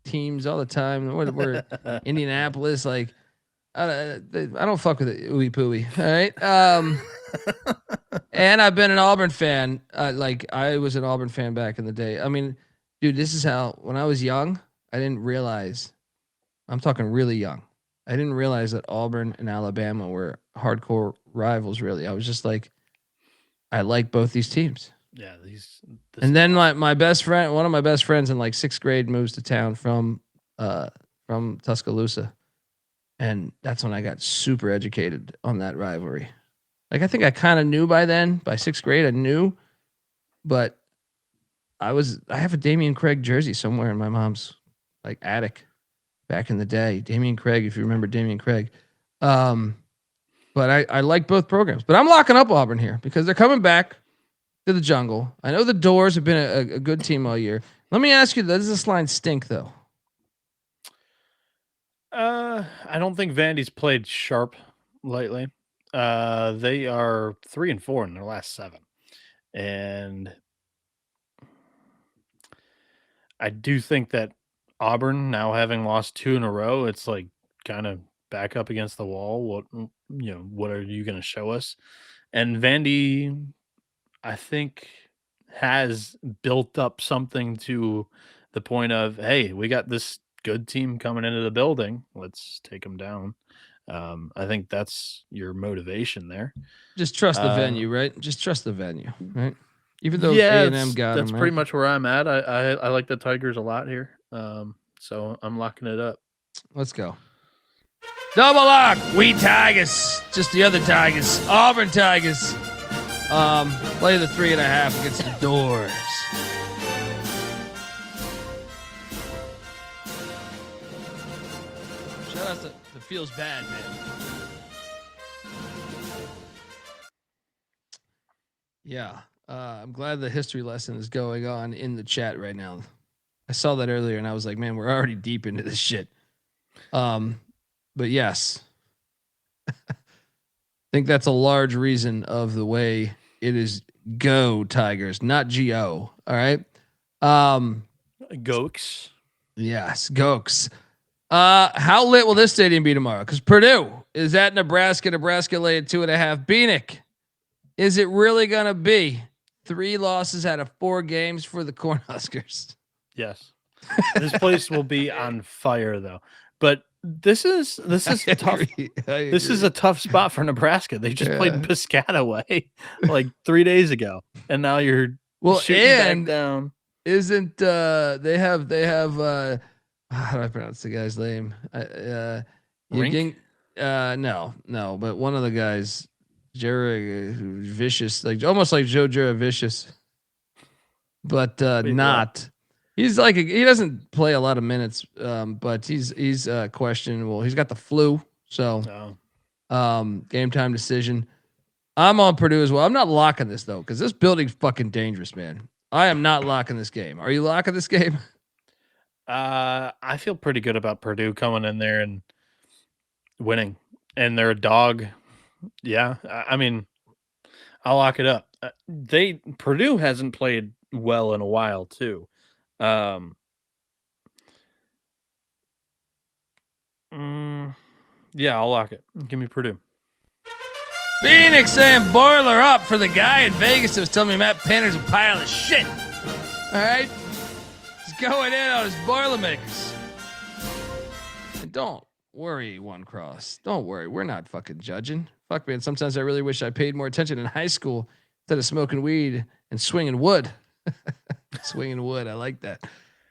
Speaker 1: teams all the time. We're Indianapolis. Like, I don't fuck with it. Ooey pooey. All right. And I've been an Auburn fan. Like I was an Auburn fan back in the day. I mean, dude, this is how when I was young, I didn't realize. I'm talking really young. I didn't realize that Auburn and Alabama were hardcore rivals. Really, I was just like, I like both these teams.
Speaker 2: Yeah,
Speaker 1: and then my best friend, one of my best friends in like 6th grade, moves to town from Tuscaloosa, and that's when I got super educated on that rivalry. Like I think I kind of knew by then. By 6th grade, I knew, but I have a Damian Craig jersey somewhere in my mom's like attic back in the day. Damian Craig, if you remember Damian Craig. But I like both programs. But I'm locking up Auburn here because they're coming back to the jungle. I know the Doors have been a good team all year. Let me ask you, does this line stink though?
Speaker 2: I don't think Vandy's played sharp lately. They are 3-4 in their last 7. And I do think that Auburn, now having lost 2 in a row, it's like kind of back up against the wall. What are you going to show us? And Vandy, I think, has built up something to the point of, hey, we got this good team coming into the building. Let's take them down. I think that's your motivation there.
Speaker 1: Just trust the venue, right? Just trust the venue, right? Even though
Speaker 2: Yeah,
Speaker 1: A&M got
Speaker 2: that's
Speaker 1: him,
Speaker 2: pretty
Speaker 1: right?
Speaker 2: much where I'm at. I like the Tigers a lot here. So I'm locking it up.
Speaker 1: Let's go. Double lock. We Tigers. Just the other Tigers. Auburn Tigers. Play the 3.5 against the Doors. Shout out to Feels Bad, man. Yeah. I'm glad the history lesson is going on in the chat right now. I saw that earlier and I was like, man, we're already deep into this shit. But yes, I think that's a large reason of the way it is go Tigers, not Go. All right.
Speaker 2: Gokes.
Speaker 1: Yes, Gokes. How lit will this stadium be tomorrow? Because Purdue is at Nebraska. Nebraska laid 2.5. Bieniek, is it really gonna be 3 losses out of 4 games for the Cornhuskers?
Speaker 2: Yes. This place will be on fire though. But this is tough. This is a tough spot for Nebraska. They just played Piscataway like 3 days ago, and now you're shooting back down.
Speaker 1: Isn't they have how do I pronounce the guy's name?
Speaker 2: Rink?
Speaker 1: No, but one of the guys, Jared Vicious, like almost like Joe Vicious, but not. He's like he doesn't play a lot of minutes, but he's questionable. He's got the flu, so game time decision. I'm on Purdue as well. I'm not locking this though, because this building's fucking dangerous, man. I am not locking this game. Are you locking this game?
Speaker 2: I feel pretty good about Purdue coming in there and winning, and they're a dog. Yeah, I mean, I'll lock it up. Purdue hasn't played well in a while too. Yeah, I'll lock it. Give me Purdue.
Speaker 1: Phoenix saying boiler up for the guy in Vegas that was telling me Matt Panter's a pile of shit. All right, he's going in on his Boilermakers. And don't worry, One Cross. Don't worry, we're not fucking judging. Fuck, man. Sometimes I really wish I paid more attention in high school instead of smoking weed and swinging wood. Swinging wood, I like that.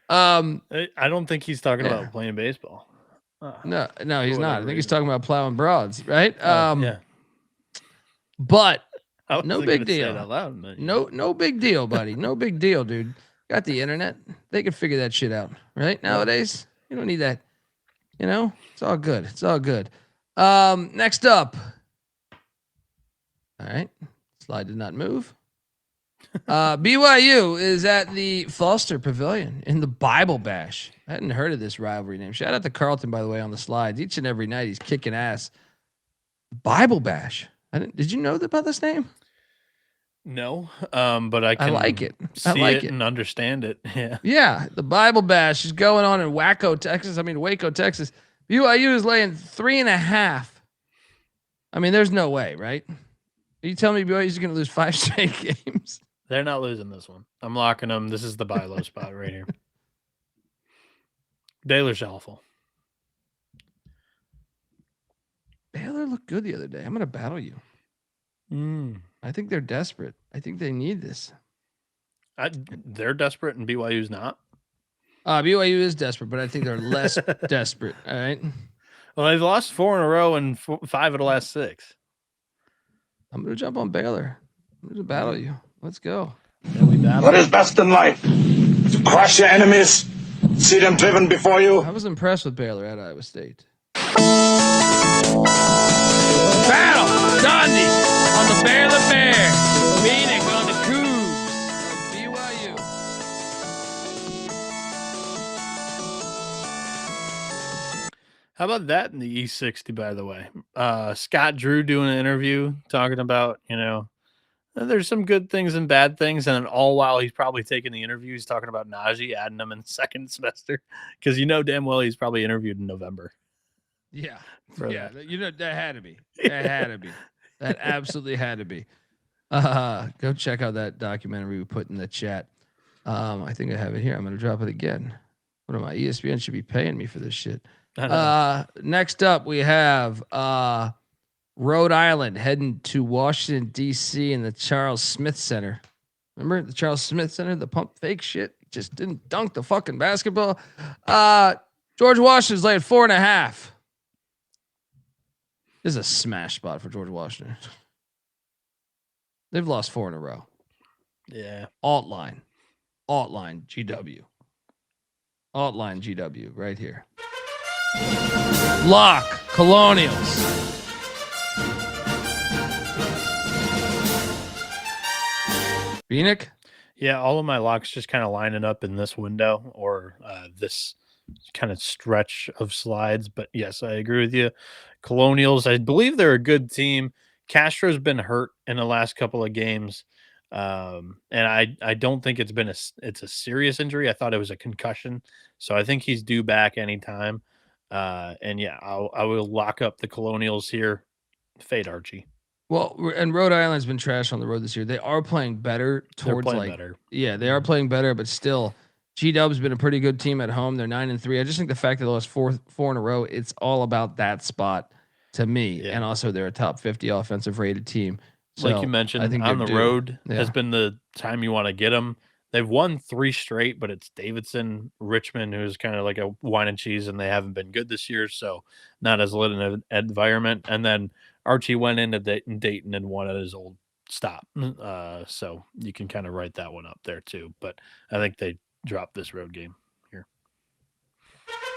Speaker 2: I don't think he's talking about playing baseball.
Speaker 1: No, he's not. I think he's talking about plowing broads, right?
Speaker 2: Yeah.
Speaker 1: But no big deal.
Speaker 2: Loud, but,
Speaker 1: no big deal, buddy. No big deal, dude. Got the internet. They can figure that shit out, right? Nowadays, you don't need that. You know, it's all good. It's all good. Next up. All right. Slide did not move. BYU is at the Foster Pavilion in the Bible Bash. I hadn't heard of this rivalry name. Shout out to Carlton, by the way, on the slides. Each and every night he's kicking ass. Bible Bash. Did you know about this name?
Speaker 2: No, but I
Speaker 1: like it.
Speaker 2: See it and understand it. Yeah.
Speaker 1: Yeah, the Bible Bash is going on in Waco, Texas. BYU is laying 3.5. I mean, there's no way, right? Are you telling me BYU is going to lose 5 straight games?
Speaker 2: They're not losing this one. I'm locking them. This is the buy low spot right here. Baylor's awful.
Speaker 1: Baylor looked good the other day. I'm going to battle you. I think they're desperate. I think they need this.
Speaker 2: They're desperate and BYU's not.
Speaker 1: BYU is desperate, but I think they're less desperate. All right.
Speaker 2: Well, they've lost 4 in a row and 5 of the last 6.
Speaker 1: I'm going to jump on Baylor. I'm going to battle you. Let's go.
Speaker 2: Yeah, we battle.
Speaker 5: What is best in life? To crush your enemies, see them driven before you.
Speaker 1: I was impressed with Baylor at Iowa State. Battle Dundee on the Baylor Bear. Bieniek on the Cougs. BYU.
Speaker 2: How about that in the E60, by the way? Scott Drew doing an interview talking about, there's some good things and bad things. And then all while he's probably taking the interview, he's talking about Najee, adding him in second semester. Because damn well he's probably interviewed in November.
Speaker 1: Yeah.
Speaker 2: That.
Speaker 1: That had to be. That had to be. That absolutely had to be. Go check out that documentary we put in the chat. I think I have it here. I'm going to drop it again. What am I? ESPN should be paying me for this shit. Next up, we have Rhode Island heading to Washington, D.C. in the Charles Smith Center. Remember the Charles Smith Center, the pump fake shit? Just didn't dunk the fucking basketball. George Washington's laying 4.5. This is a smash spot for George Washington. They've lost 4 in a row.
Speaker 2: Yeah.
Speaker 1: Alt line, GW. Alt line GW right here. Lock, Colonials. Bieniek?
Speaker 2: Yeah, all of my locks just kind of lining up in this window or this kind of stretch of slides. But yes, I agree with you. Colonials, I believe they're a good team. Castro's been hurt in the last couple of games. And I don't think it's a serious injury. I thought it was a concussion. So I think he's due back anytime. And yeah, I will lock up the Colonials here. Fade Archie.
Speaker 1: Well, and Rhode Island's been trash on the road this year. They are playing better towards
Speaker 2: better.
Speaker 1: Yeah, they are playing better, but still, G-Dub's been a pretty good team at home. They're 9-3. I just think the fact that they lost four in a row, it's all about that spot to me. Yeah. And also, they're a top 50 offensive rated team. So
Speaker 2: like you mentioned, I think on the road has been the time you want to get them. They've won 3 straight, but it's Davidson, Richmond, who's kind of like a wine and cheese, and they haven't been good this year, so not as lit an environment. And then Archie went into Dayton and won at his old stop. So you can kind of write that one up there too. But I think they dropped this road game here.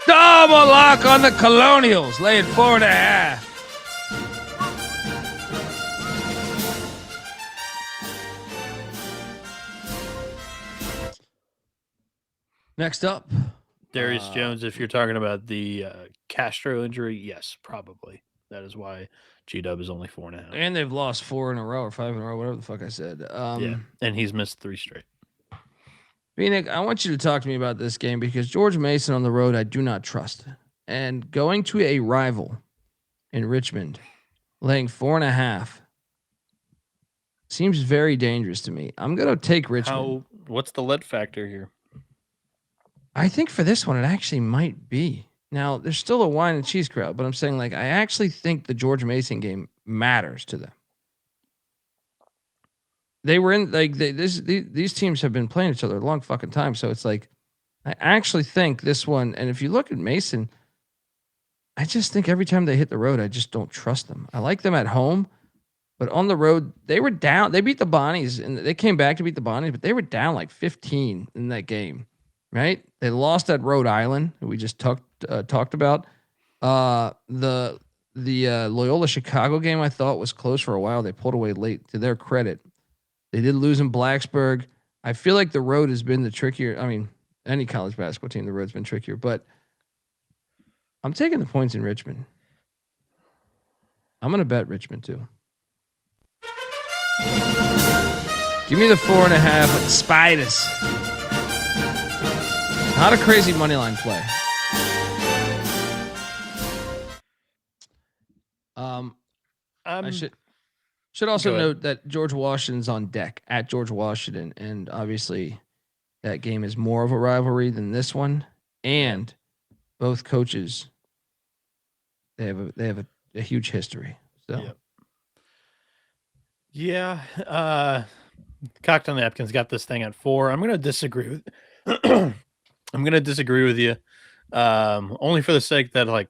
Speaker 1: Double lock on the Colonials, laying 4.5. Next up,
Speaker 2: Darius Jones. If you're talking about the Castro injury, yes, probably. That is why G-Dub is only 4.5.
Speaker 1: And they've lost 4 in a row or 5 in a row, whatever the fuck I said.
Speaker 2: Yeah, and he's missed 3 straight.
Speaker 1: Bieniek, I want you to talk to me about this game because George Mason on the road, I do not trust. And going to a rival in Richmond, laying 4.5, seems very dangerous to me. I'm going to take Richmond.
Speaker 2: What's the lead factor here?
Speaker 1: I think for this one, it actually might be. Now, there's still a wine and cheese crowd, but I'm saying, like, I actually think the George Mason game matters to them. They were in, like, these teams have been playing each other a long fucking time. So it's like, I actually think this one, and if you look at Mason, I just think every time they hit the road, I just don't trust them. I like them at home, but on the road, they were down. They beat the Bonnies, and they came back to beat the Bonnies, but they were down like 15 in that game. Right? They lost at Rhode Island, who we just talked about. The Loyola Chicago game I thought was close for a while. They pulled away late. To their credit, they did lose in Blacksburg. I feel like the road has been the trickier. I mean, any college basketball team, the road's been trickier. But I'm taking the points in Richmond. I'm going to bet Richmond too. Give me the 4.5 Spiders. Not a crazy money line play. I should also note that George Washington's on deck at George Washington, and obviously that game is more of a rivalry than this one. And both coaches, they have a huge history. So
Speaker 2: Cocktail Napkins got this thing at 4. I'm going to disagree with. I'm going to disagree with you, only for the sake that, like,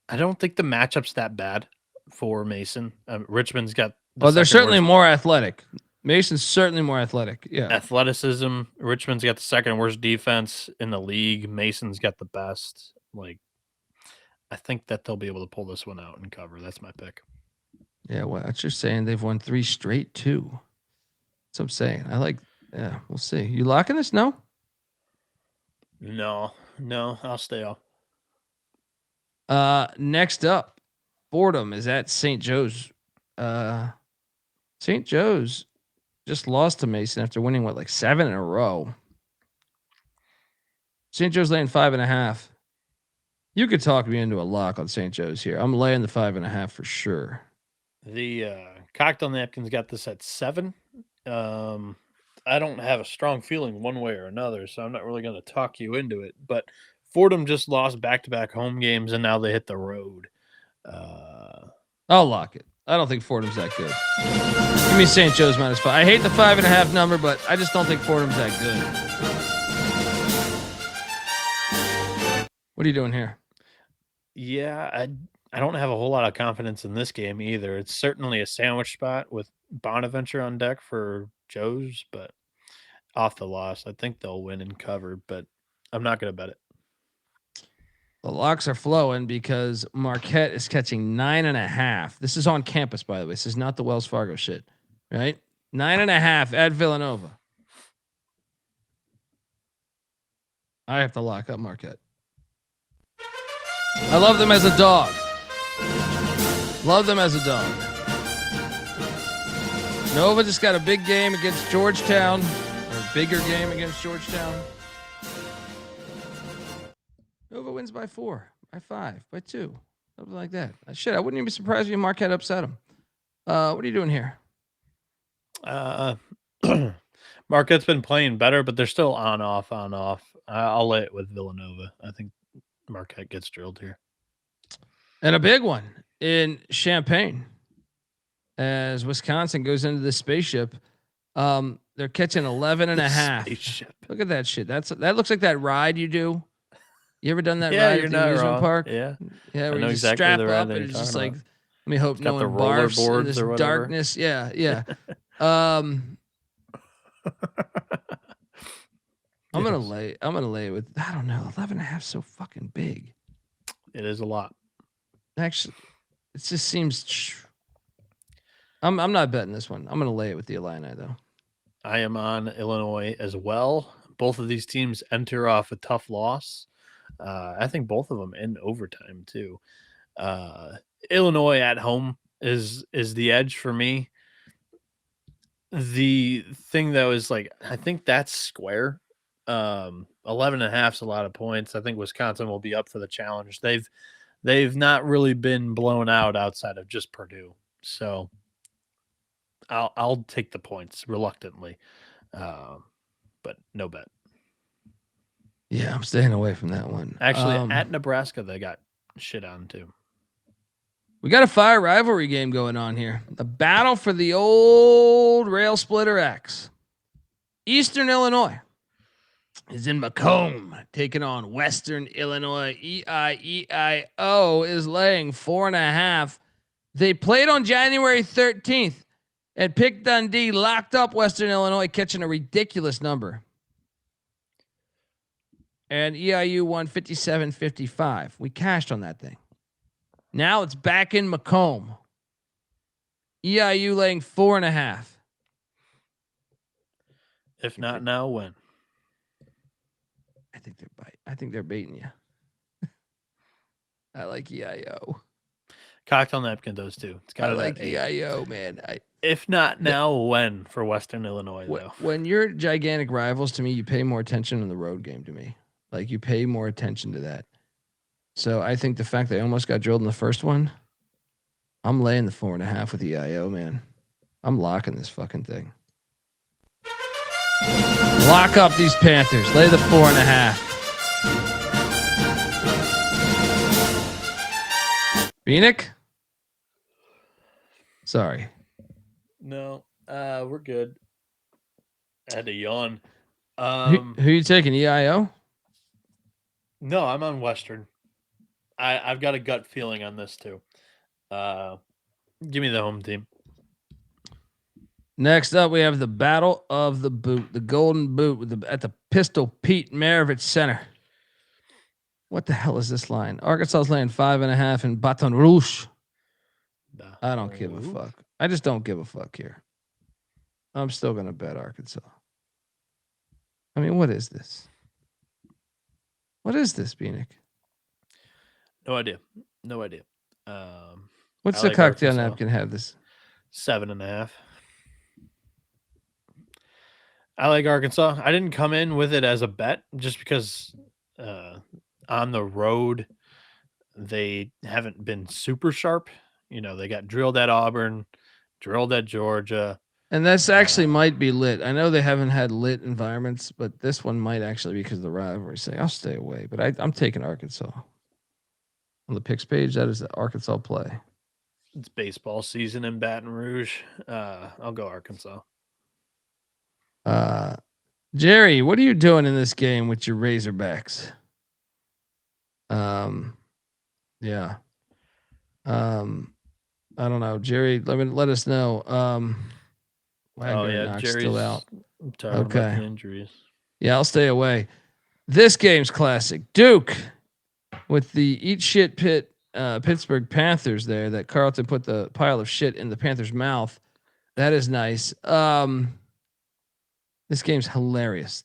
Speaker 2: I don't think the matchup's that bad for Mason. Richmond's got.
Speaker 1: They're certainly more athletic. Mason's certainly more athletic. Yeah,
Speaker 2: athleticism. Richmond's got the second worst defense in the league. Mason's got the best. Like, I think that they'll be able to pull this one out and cover. That's my pick.
Speaker 1: Yeah, well, that's just saying they've won 3 straight too. That's what I'm saying. Yeah, we'll see. You locking this? No.
Speaker 2: No, I'll stay off.
Speaker 1: Next up, Fordham is at St. Joe's. St. Joe's just lost to Mason after winning 7 in a row. St. Joe's laying 5.5. You could talk me into a lock on St. Joe's here. I'm laying the 5.5 for sure.
Speaker 2: The Cocktail Napkins got this at 7. I don't have a strong feeling one way or another, so I'm not really going to talk you into it. But Fordham just lost back-to-back home games, and now they hit the road.
Speaker 1: I'll lock it. I don't think Fordham's that good. Give me St. Joe's -5. I hate the 5.5 number, but I just don't think Fordham's that good. What are you doing here?
Speaker 2: Yeah, I don't have a whole lot of confidence in this game either. It's certainly a sandwich spot with Bonaventure on deck for Joe's, but off the loss, I think they'll win and cover, but I'm not going to bet it.
Speaker 1: The locks are flowing because Marquette is catching 9.5. This is on campus, by the way. This is not the Wells Fargo shit, right? 9.5 at Villanova. I have to lock up Marquette. I love them as a dog. Love them as a dog. Nova just got a big game against Georgetown, or a bigger game against Georgetown. Nova wins by 4, by 5, by 2, something like that. Shit, I wouldn't even be surprised if Marquette upset them. What are you doing here?
Speaker 2: Marquette's been playing better, but they're still on off. I'll lay it with Villanova. I think Marquette gets drilled here.
Speaker 1: And a big one in Champaign as Wisconsin goes into the spaceship. They're catching 11.5.
Speaker 2: Spaceship.
Speaker 1: Look at that shit. That looks like that ride you do. You ever done that
Speaker 2: Yeah,
Speaker 1: ride
Speaker 2: you're
Speaker 1: at the
Speaker 2: not
Speaker 1: amusement
Speaker 2: wrong.
Speaker 1: park?
Speaker 2: Yeah.
Speaker 1: Yeah, where
Speaker 2: know
Speaker 1: you just
Speaker 2: exactly
Speaker 1: strap
Speaker 2: the ride
Speaker 1: up
Speaker 2: that
Speaker 1: and
Speaker 2: you're
Speaker 1: it's just
Speaker 2: talking
Speaker 1: like, let me hope
Speaker 2: It's
Speaker 1: no
Speaker 2: got the
Speaker 1: one barfs in
Speaker 2: rollerboards
Speaker 1: this
Speaker 2: or whatever.
Speaker 1: darkness. Yeah, yeah. I'm gonna lay it with, I don't know, 11.5 so fucking big.
Speaker 2: It is a lot.
Speaker 1: Actually, it just seems. I'm not betting this one. I'm gonna lay it with the Illini though.
Speaker 2: I am on Illinois as well. Both of these teams enter off a tough loss. I think both of them in overtime too. Illinois at home is the edge for me. The thing though is like I think that's square. 11.5 is a lot of points. I think Wisconsin will be up for the challenge. They've not really been blown out outside of just Purdue. So I'll take the points reluctantly. But no bet.
Speaker 1: Yeah, I'm staying away from that one.
Speaker 2: Actually, at Nebraska, they got shit on too.
Speaker 1: We got a fire rivalry game going on here. The battle for the old rail splitter X. Eastern Illinois is in Macomb taking on Western Illinois. EIEIO is laying 4.5. They played on January 13th. And Pick Dundee locked up Western Illinois, catching a ridiculous number. And EIU won 57-55. We cashed on that thing. Now it's back in Macomb. EIU laying 4.5.
Speaker 2: If not now, when?
Speaker 1: I think they're baiting you. I like EIO.
Speaker 2: Cocktail napkin does too. It's got
Speaker 1: I like EIO, man.
Speaker 2: If not now, when for Western Illinois though?
Speaker 1: When you're gigantic rivals to me, you pay more attention in the road game to me. Like you pay more attention to that. So I think the fact they almost got drilled in the first one, I'm laying the 4.5 with EIO, man. I'm locking this fucking thing. Lock up these Panthers. Lay the 4.5. Bieniek? Sorry.
Speaker 2: No, we're good. I had to yawn.
Speaker 1: Who you taking, EIO?
Speaker 2: No, I'm on Western. I've got a gut feeling on this too. Give me the home team.
Speaker 1: Next up, we have the Battle of the Boot, the Golden Boot at the Pistol Pete Maravich Center. What the hell is this line? Arkansas is laying 5.5 in Baton Rouge. I don't give a fuck. I just don't give a fuck here. I'm still going to bet Arkansas. I mean, what is this? What is this, Bieniek?
Speaker 2: No idea.
Speaker 1: What's
Speaker 2: I
Speaker 1: the
Speaker 2: like
Speaker 1: cocktail
Speaker 2: Arkansas.
Speaker 1: napkin have this?
Speaker 2: 7.5. I like Arkansas. I didn't come in with it as a bet just because on the road they haven't been super sharp. You know, they got drilled at Auburn, drilled at Georgia.
Speaker 1: And this actually might be lit. I know they haven't had lit environments, but this one might actually be because of the rivalry. Say, I'll stay away, but I'm taking Arkansas. On the picks page, that is the Arkansas play.
Speaker 2: It's baseball season in Baton Rouge. I'll go Arkansas.
Speaker 1: Jerry, what are you doing in this game with your Razorbacks? Yeah. I don't know, Jerry. Let us know. Wagner and Knox
Speaker 2: Jerry's
Speaker 1: still out.
Speaker 2: talking about
Speaker 1: Okay.
Speaker 2: the injuries.
Speaker 1: Yeah, I'll stay away. This game's classic. Duke with the eat shit pit Pittsburgh Panthers there that Carlton put the pile of shit in the Panthers' mouth. That is nice. This game's hilarious.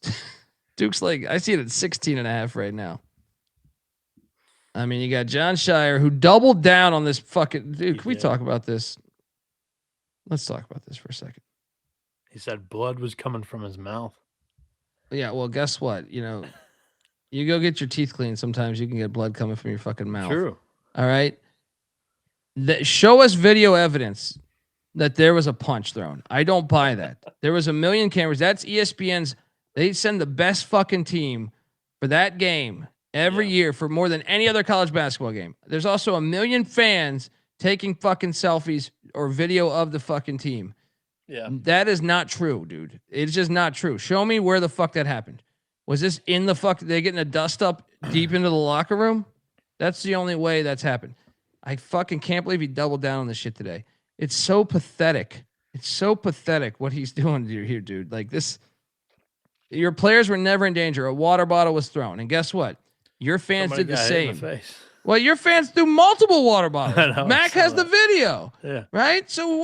Speaker 1: Duke's like, I see it at 16.5 right now. I mean, you got John Shire who doubled down on this fucking dude. Can we talk about this? Let's talk about this for a second.
Speaker 2: He said blood was coming from his mouth.
Speaker 1: Yeah, well, guess what? You know, you go get your teeth cleaned. Sometimes you can get blood coming from your fucking mouth.
Speaker 2: True.
Speaker 1: All right. Show us video evidence that there was a punch thrown. I don't buy that. There was a million cameras. That's ESPN's. They send the best fucking team for that game every year for more than any other college basketball game. There's also a million fans taking fucking selfies or video of the fucking team.
Speaker 2: Yeah.
Speaker 1: That is not true, dude. It's just not true. Show me where the fuck that happened. Was this in the fuck? They getting a dust up deep into the locker room? That's the only way that's happened. I fucking can't believe he doubled down on this shit today. It's so pathetic. It's so pathetic what he's doing here, dude. Like this, your players were never in danger. A water bottle was thrown, and guess what? Your fans
Speaker 2: Somebody
Speaker 1: did the
Speaker 2: got hit in
Speaker 1: same.
Speaker 2: face.
Speaker 1: Well, your fans threw multiple water bottles.
Speaker 2: I
Speaker 1: Mac
Speaker 2: saw
Speaker 1: has the
Speaker 2: that.
Speaker 1: video.
Speaker 2: Yeah.
Speaker 1: Right? So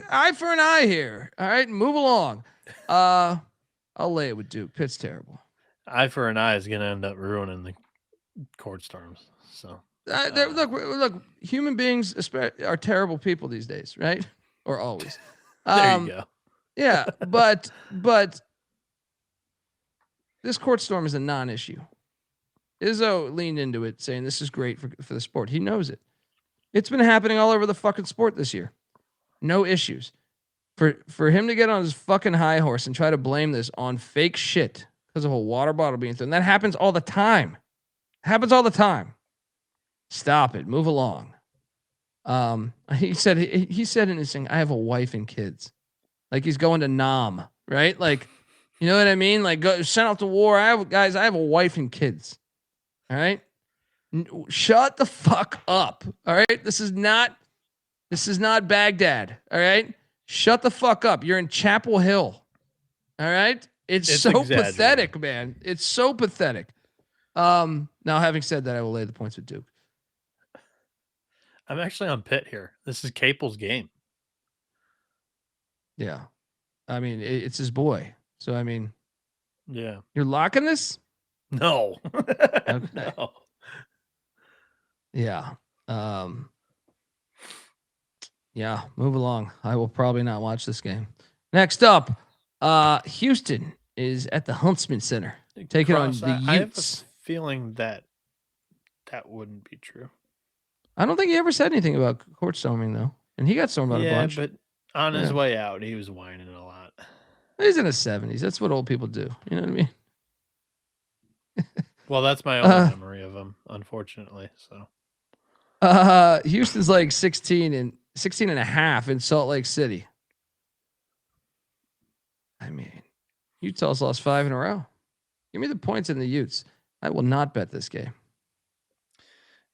Speaker 1: eye for an eye here. All right, move along. I'll lay it with Duke. Pitt's terrible.
Speaker 2: Eye for an eye is going to end up ruining the court storms. So
Speaker 1: look, human beings are terrible people these days, right? Or always.
Speaker 2: there you go.
Speaker 1: Yeah, but this court storm is a non-issue. Izzo leaned into it, saying this is great for the sport. He knows it. It's been happening all over the fucking sport this year. No issues. For him to get on his fucking high horse and try to blame this on fake shit because of a water bottle being thrown. That happens all the time. Happens all the time. Stop it. Move along. He said in his thing, I have a wife and kids. Like he's going to Nam, right? Like, you know what I mean? Like go sent out to war. I have a wife and kids. All right. Shut the fuck up. All right. This is not Baghdad. All right. Shut the fuck up. You're in Chapel Hill. All right. It's so pathetic, man. It's so pathetic. Now having said that, I will lay the points with Duke.
Speaker 2: I'm actually on Pitt here. This is Capel's game.
Speaker 1: Yeah. I mean, it's his boy. So, I mean,
Speaker 2: yeah.
Speaker 1: You're locking this?
Speaker 2: No.
Speaker 1: Okay.
Speaker 2: No.
Speaker 1: Yeah. Yeah, move along. I will probably not watch this game. Next up, Houston is at the Huntsman Center. Taking on the Utes.
Speaker 2: I have a feeling that wouldn't be true.
Speaker 1: I don't think he ever said anything about court storming, though. And he got stormed about a bunch.
Speaker 2: But on his way out, he was whining a lot.
Speaker 1: He's in his 70s. That's what old people do. You know what I mean?
Speaker 2: Well, that's my only memory of him, unfortunately. So,
Speaker 1: Houston's like 16 and a half in Salt Lake City. I mean, Utah's lost 5 in a row. Give me the points in the Utes. I will not bet this game.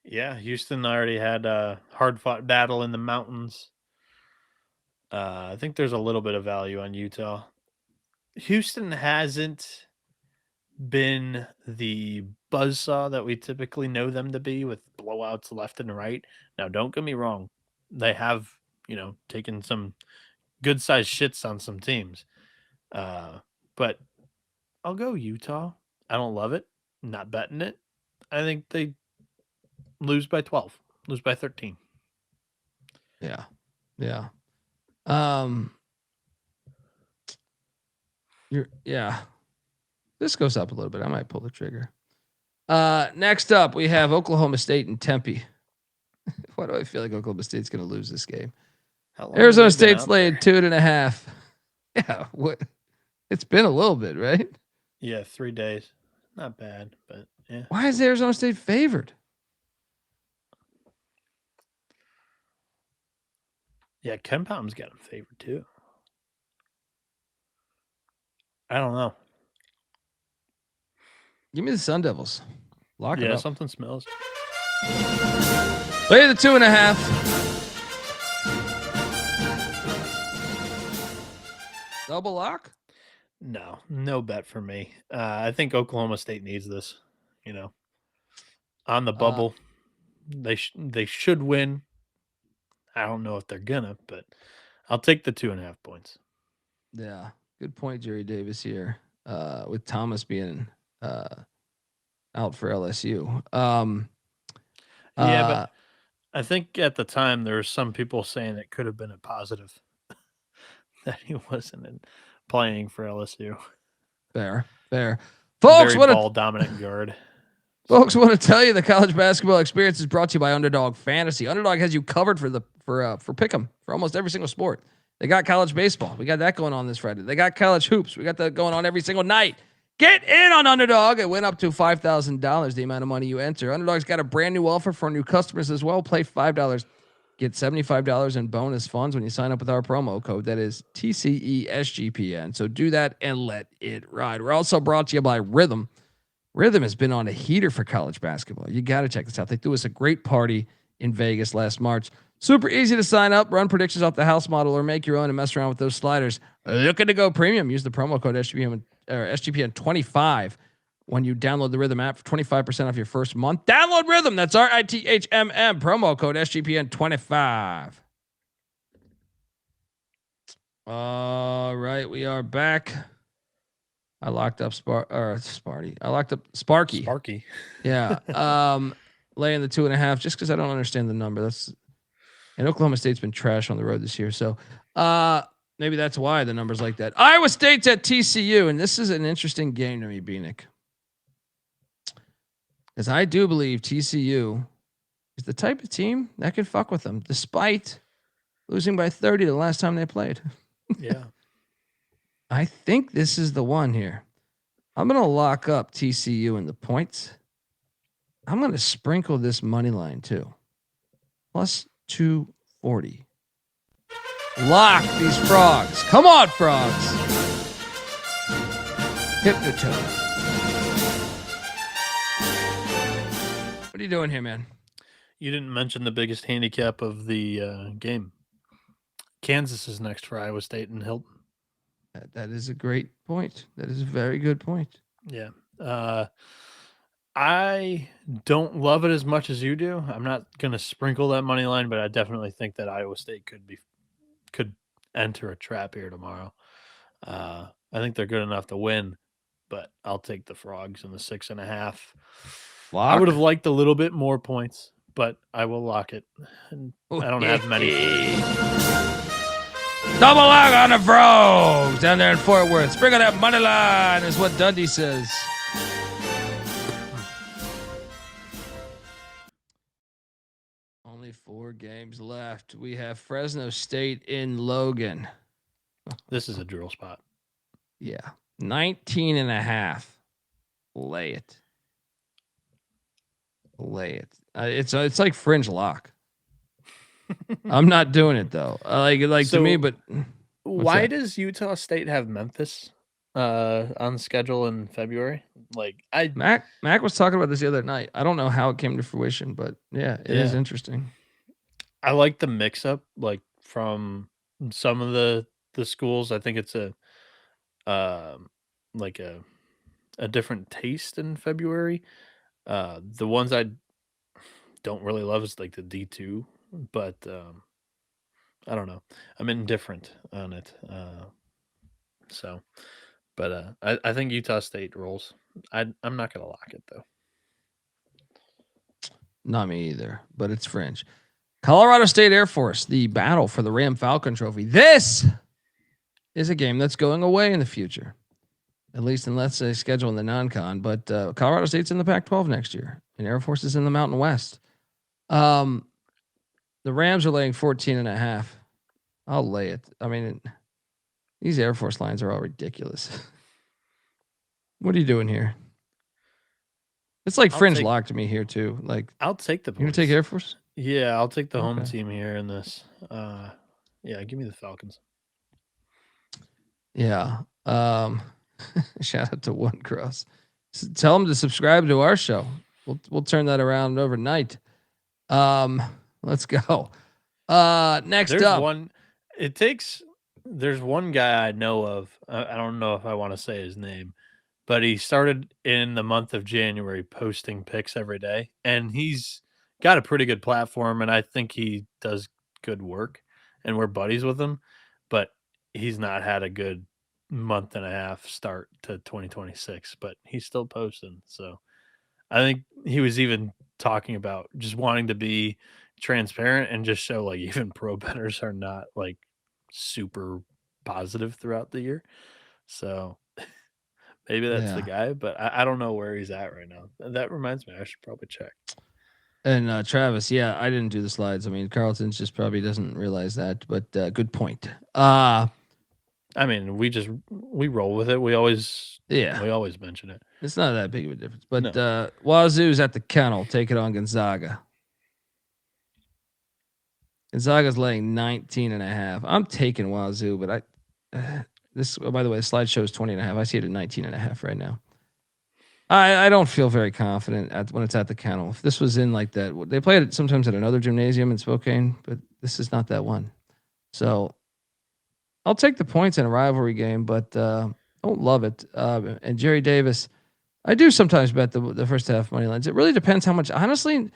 Speaker 2: Yeah, Houston already had a hard-fought battle in the mountains. I think there's a little bit of value on Utah. Houston hasn't been the buzzsaw that we typically know them to be with blowouts left and right. Now, don't get me wrong. They have, taken some good-sized shits on some teams. But I'll go Utah. I don't love it. I'm not betting it. I think they lose by 12, lose by 13.
Speaker 1: Yeah. Yeah. This goes up a little bit. I might pull the trigger. Next up, we have Oklahoma State and Tempe. Why do I feel like Oklahoma State's going to lose this game? Arizona State's laid 2.5. Yeah, what? It's been a little bit, right?
Speaker 2: Yeah, 3 days. Not bad, but yeah.
Speaker 1: Why is Arizona State favored?
Speaker 2: Yeah, Ken Palm's got him favored too. I don't know.
Speaker 1: Give me the Sun Devils. Lock it
Speaker 2: Yeah,
Speaker 1: up.
Speaker 2: something smells.
Speaker 1: Lay the 2.5. Double lock?
Speaker 2: No, no bet for me. I think Oklahoma State needs this. You know, on the bubble, they should win. I don't know if they're gonna, but I'll take the 2.5 points.
Speaker 1: Yeah. Good point, Jerry Davis here. With Thomas being out for LSU.
Speaker 2: Yeah, but I think at the time there were some people saying it could have been a positive that he wasn't playing for LSU.
Speaker 1: fair. Folks,
Speaker 2: Very ball dominant guard.
Speaker 1: Folks, want to tell you the college basketball experience is brought to you by Underdog Fantasy. Underdog has you covered for pick'em for almost every single sport. They got college baseball. We got that going on this Friday. They got college hoops. We got that going on every single night. Get in on Underdog. It went up to $5,000, the amount of money you enter. Underdog's got a brand new offer for new customers as well. Play $5. Get $75 in bonus funds when you sign up with our promo code. That is TCE SGPN. So do that and let it ride. We're also brought to you by Rhythm. Rhythm has been on a heater for college basketball. You got to check this out. They threw us a great party in Vegas last March. Super easy to sign up, run predictions off the house model, or make your own and mess around with those sliders. Looking to go premium? Use the promo code SGPN25 when you download the Rhythm app for 25% off your first month. Download Rhythm. That's RITHMM. Promo code SGPN25. All right, we are back. I locked up Sparty. I locked up Sparky.
Speaker 2: Sparky.
Speaker 1: Yeah. Laying the 2.5 just because I don't understand the number. And Oklahoma State's been trash on the road this year. So maybe that's why the number's like that. Iowa State's at TCU, and this is an interesting game to me, Bieniek. Because I do believe TCU is the type of team that can fuck with them, despite losing by 30 the last time they played.
Speaker 2: Yeah.
Speaker 1: I think this is the one here. I'm going to lock up TCU in the points. I'm going to sprinkle this money line too. Plus 240. Lock these frogs. Come on, frogs. Hypnotoad. What are you doing here, man?
Speaker 2: You didn't mention the biggest handicap of the game. Kansas is next for Iowa State and Hilton.
Speaker 1: That is a great point. That is a very good point.
Speaker 2: Yeah. I don't love it as much as you do. I'm not going to sprinkle that money line, but I definitely think that Iowa State could enter a trap here tomorrow. I think they're good enough to win, but I'll take the Frogs in the 6.5. I would have liked a little bit more points, but I will lock it. And I don't have many points.
Speaker 1: Double lock on the Frogs down there in Fort Worth. Sprinkle that money line is what Dundee says. Only 4 games left. We have Fresno State in Logan.
Speaker 2: This is a drill spot.
Speaker 1: Yeah. 19.5. Lay it. It's like fringe lock. I'm not doing it though. Like
Speaker 2: So,
Speaker 1: to me, but
Speaker 2: Why
Speaker 1: that?
Speaker 2: does Utah State have Memphis on schedule in February?
Speaker 1: Mac was talking about this the other night. I don't know how it came to fruition, but yeah, it is interesting.
Speaker 2: I like the mix up from some of the schools. I think it's a different taste in February. The ones I don't really love is like the D2, but I don't know. I'm indifferent on it. I think Utah State rolls. I'm not going to lock it though.
Speaker 1: Not me either, but it's fringe. Colorado State Air Force, the battle for the Ram Falcon Trophy. This is a game that's going away in the future, at least unless they schedule in the non-con. But Colorado State's in the Pac-12 next year, and Air Force is in the Mountain West. The Rams are laying 14.5. I'll lay it. I mean, these Air Force lines are all ridiculous. What are you doing here? It's like fringe lock to me here too. Like
Speaker 2: I'll take the.
Speaker 1: You gonna take Air Force?
Speaker 2: Yeah, I'll take the home team here in this. Yeah, give me the Falcons.
Speaker 1: Yeah. Shout out to One Cross. Tell them to subscribe to our show. We'll turn that around overnight. Let's go. Next
Speaker 2: There's
Speaker 1: up.
Speaker 2: one. There's one guy I know of. I don't know if I want to say his name, but he started in the month of January posting picks every day, and he's got a pretty good platform, and I think he does good work, and we're buddies with him, but he's not had a good month and a half start to 2026, but he's still posting. So I think he was even talking about just wanting to be transparent and just show like even pro bettors are not like super positive throughout the year. So maybe that's the
Speaker 1: Yeah.
Speaker 2: guy, but I don't know where he's at right now. That reminds me, I should probably check.
Speaker 1: And Travis, yeah, I didn't do the slides. I mean, Carlton's just probably doesn't realize that, but good point.
Speaker 2: I mean, we roll with it. We always mention it.
Speaker 1: It's not that big of a difference. But
Speaker 2: No.
Speaker 1: Wazoo's at the kennel. Take it on Gonzaga. Gonzaga's laying 19.5. I'm taking Wazoo, but this, by the way, the slide shows 20.5. I see it at 19.5 right now. I don't feel very confident when it's at the kennel. If this was in like that, they play it sometimes at another gymnasium in Spokane, but this is not that one. So I'll take the points in a rivalry game, but don't love it. And Jerry Davis, I do sometimes bet the first half money lines. It really depends how much. Honestly,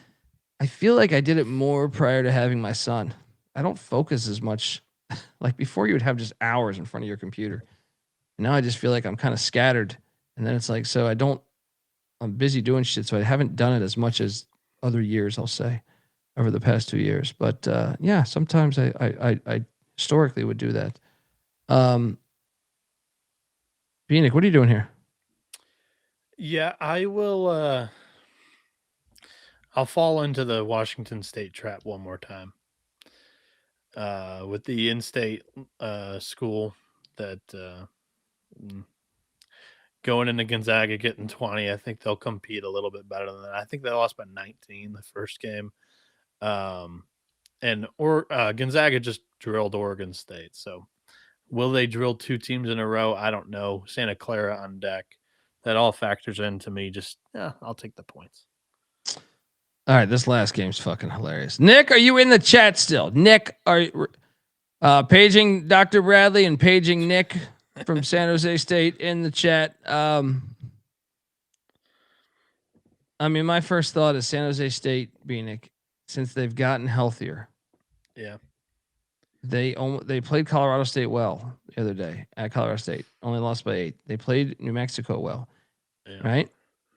Speaker 1: I feel like I did it more prior to having my son. I don't focus as much. Like before, you would have just hours in front of your computer. Now I just feel like I'm kind of scattered, and then it's like so I'm busy doing shit, so I haven't done it as much as other years. I'll say over the past 2 years, but yeah, sometimes I historically would do that. Bieniek, what are you doing here?
Speaker 2: Yeah, I will. I'll fall into the Washington State trap one more time. With the in-state school that going into Gonzaga getting 20, I think they'll compete a little bit better than that. I think they lost by 19 the first game. Gonzaga just drilled Oregon State. So will they drill two teams in a row? I don't know. Santa Clara on deck. That all factors into me. I'll take the points.
Speaker 1: All right, this last game's fucking hilarious. Nick, are you in the chat still? Nick, are paging Dr. Bradley and paging Nick from San Jose State in the chat. I mean, my first thought is San Jose State, Bieniek, since they've gotten healthier.
Speaker 2: Yeah.
Speaker 1: They played Colorado State well the other day at Colorado State. Only lost by 8. They played New Mexico well. Yeah. Right?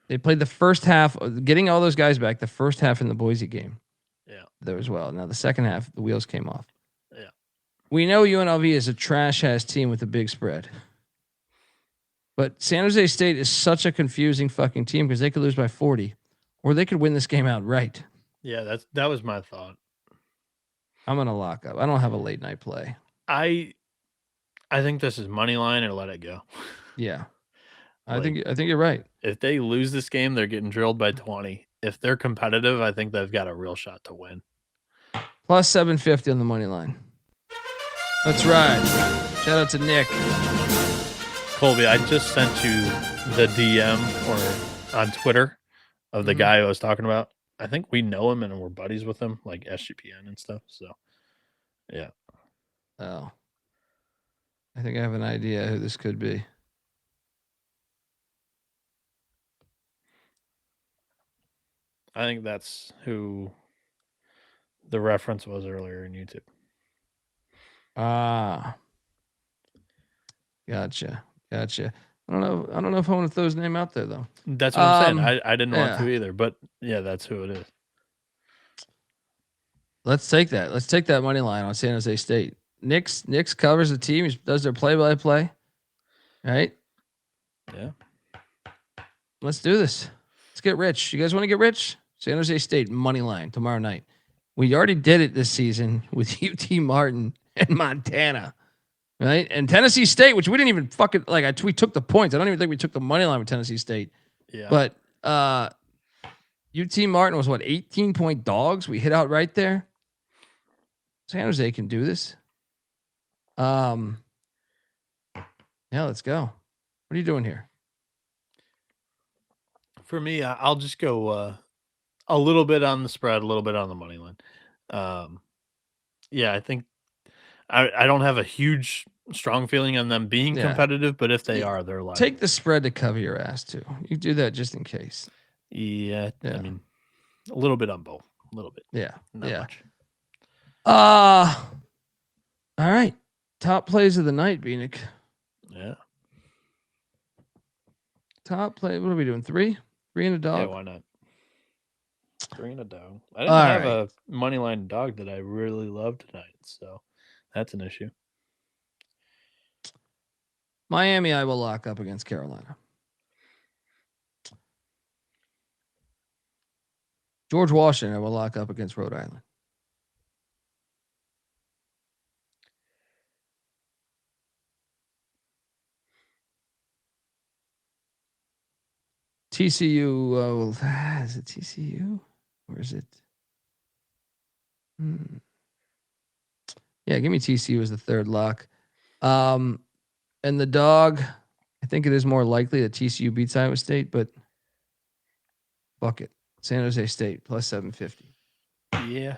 Speaker 1: They played the first half, getting all those guys back, the first half in the Boise game.
Speaker 2: Yeah.
Speaker 1: There as well. Now, the second half, the wheels came off.
Speaker 2: Yeah.
Speaker 1: We know UNLV is a trash-ass team with a big spread. But San Jose State is such a confusing fucking team because they could lose by 40 or they could win this game outright.
Speaker 2: Yeah, that was my thought.
Speaker 1: I'm going to lock up. I don't have a late night play.
Speaker 2: I think this is money line or let it go.
Speaker 1: Yeah. I think you're right.
Speaker 2: If they lose this game, they're getting drilled by 20. If they're competitive, I think they've got a real shot to win.
Speaker 1: Plus 750 on the money line. Let's ride. Shout out to Nick.
Speaker 2: Colby, I just sent you the DM or on Twitter of the guy I was talking about. I think we know him and we're buddies with him, like SGPN and stuff. So, yeah.
Speaker 1: Oh. I think I have an idea who this could be.
Speaker 2: I think that's who the reference was earlier in YouTube.
Speaker 1: Ah. Gotcha. I don't know if I want to throw his name out there though.
Speaker 2: That's what I'm saying. I didn't want to either, but yeah, that's who it is.
Speaker 1: Let's take that. Let's take that money line on San Jose State. Nick's covers the team. He does their play-by-play. Right?
Speaker 2: Yeah.
Speaker 1: Let's do this. Let's get rich. You guys want to get rich? San Jose State money line tomorrow night. We already did it this season with UT Martin and Montana. Right? And Tennessee State, which we didn't even fucking like. We took the points. I don't even think we took the money line with Tennessee State.
Speaker 2: Yeah.
Speaker 1: But UT Martin was 18-point dogs. We hit out right there. San Jose can do this. Yeah, let's go. What are you doing here?
Speaker 2: For me, I'll just go a little bit on the spread, a little bit on the money line. Yeah, I think I don't have a huge strong feeling on them being
Speaker 1: Yeah.
Speaker 2: competitive, but if they
Speaker 1: Yeah.
Speaker 2: are, they're live.
Speaker 1: Take the spread to cover your ass too. You do that just in case.
Speaker 2: Yeah,
Speaker 1: Yeah.
Speaker 2: I mean, a little bit on both. A little bit.
Speaker 1: Yeah.
Speaker 2: Not
Speaker 1: yeah.
Speaker 2: much.
Speaker 1: All right. Top plays of the night, Bieniek.
Speaker 2: Yeah.
Speaker 1: Top play. What are we doing? 3? 3 and a dog?
Speaker 2: Yeah, why not? 3 and a dog. I didn't
Speaker 1: All
Speaker 2: have
Speaker 1: right.
Speaker 2: a money line dog that I really loved tonight, so that's an issue.
Speaker 1: Miami, I will lock up against Carolina. George Washington, I will lock up against Rhode Island. TCU, is it TCU? Or is it? Yeah, give me TCU as the third lock. And the dog, I think it is more likely that TCU beats Iowa State, but fuck it. San Jose State plus 750.
Speaker 2: Yeah.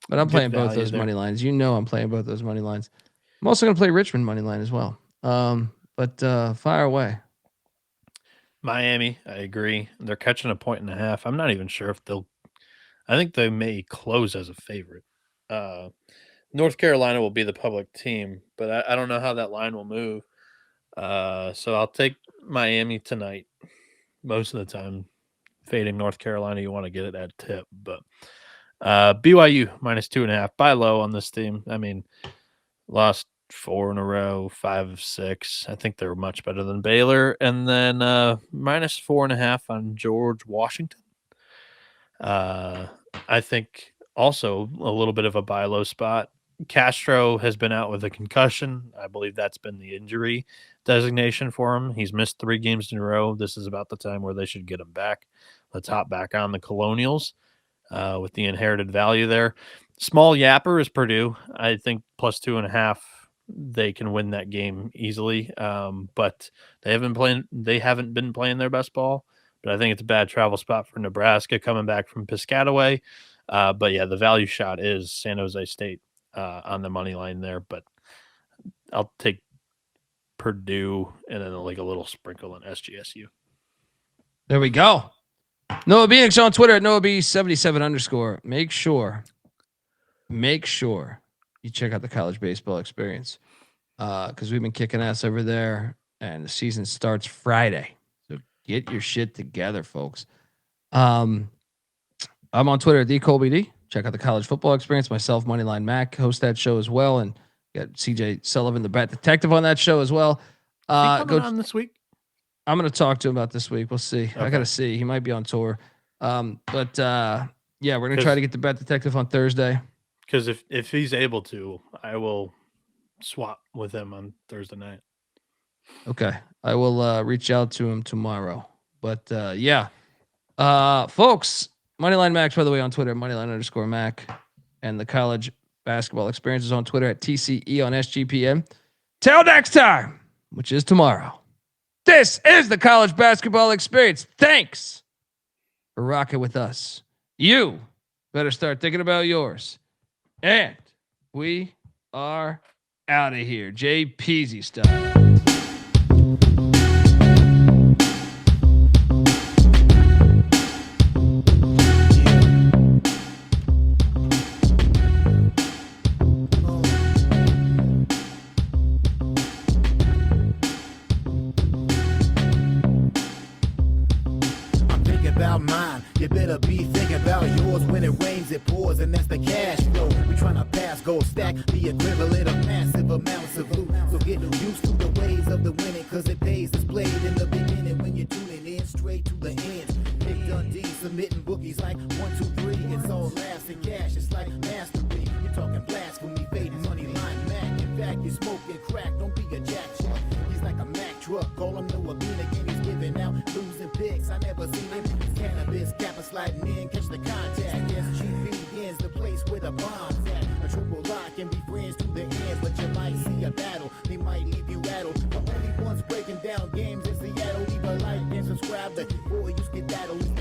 Speaker 1: But I'm
Speaker 2: Good
Speaker 1: playing both
Speaker 2: value
Speaker 1: those
Speaker 2: there.
Speaker 1: money lines. You know I'm playing both those money lines. I'm also going to play Richmond money line as well. But fire away.
Speaker 2: Miami, I agree. They're catching 1.5. I'm not even sure if they'll. I think they may close as a favorite. North Carolina will be the public team, but I don't know how that line will move. So I'll take Miami tonight. Most of the time, fading North Carolina, you want to get it at tip, but BYU minus 2.5. Buy low on this team. I mean, lost 4 in a row, 5 of 6. I think they're much better than Baylor. And then minus 4.5 on George Washington. I think also a little bit of a buy low spot. Castro has been out with a concussion. I believe that's been the injury designation for him. He's missed 3 games in a row. This is about the time where they should get him back. Let's hop back on the Colonials with the inherited value there. Small yapper is Purdue. I think plus 2.5. They can win that game easily. But they haven't been playing their best ball. But I think it's a bad travel spot for Nebraska coming back from Piscataway. But yeah, the value shot is San Jose State on the money line there. But I'll take Purdue and then like a little sprinkle on SGSU.
Speaker 1: There we go. Noah Bieniek on Twitter at NoahB77_. Make sure you check out the college baseball experience because we've been kicking ass over there, and the season starts Friday. So get your shit together, folks. I'm on Twitter at TheColbyD. Check out the college football experience. Myself, Moneyline Mac, host that show as well, and got CJ Sullivan, the Bet Detective, on that show as well.
Speaker 2: Coming on this week?
Speaker 1: I'm going to talk to him about this week. We'll see.
Speaker 2: Okay.
Speaker 1: I got to see. He might be on tour. Yeah, we're going to try to get the Bet Detective on Thursday.
Speaker 2: Because if he's able to, I will swap with him on Thursday night.
Speaker 1: Okay. I will reach out to him tomorrow. But yeah. Folks, Moneyline Max, by the way, on Twitter, Moneyline_Mac. And the college basketball experience is on Twitter at TCE on SGPN. Till next time, which is tomorrow. This is the college basketball experience. Thanks for rocking with us. You better start thinking about yours. And we are out of here. Jay Peasy style.
Speaker 6: You better be thinking about yours. When it rains, it pours, and that's the cash flow. We tryna pass, gold stack, the equivalent of massive amounts of loot. So get used to the ways of the winning, cause it pays. It's played in the beginning when you're tuning in straight to the end. Big Dundee submitting bookies like 1, 2, 3. It's all laughs and cash, it's like mastery. You're talking blasphemy, fading money line Mac. In fact, you're smoking crack, don't be a jack shot. He's like a Mack truck, call him Noah Bieniek, and he's giving out losing picks. I never seen him. Cannabis, kappa sliding in, catch the contact. SGP is the place where the bomb's at. A triple lock and be friends to the end, but you might see battle is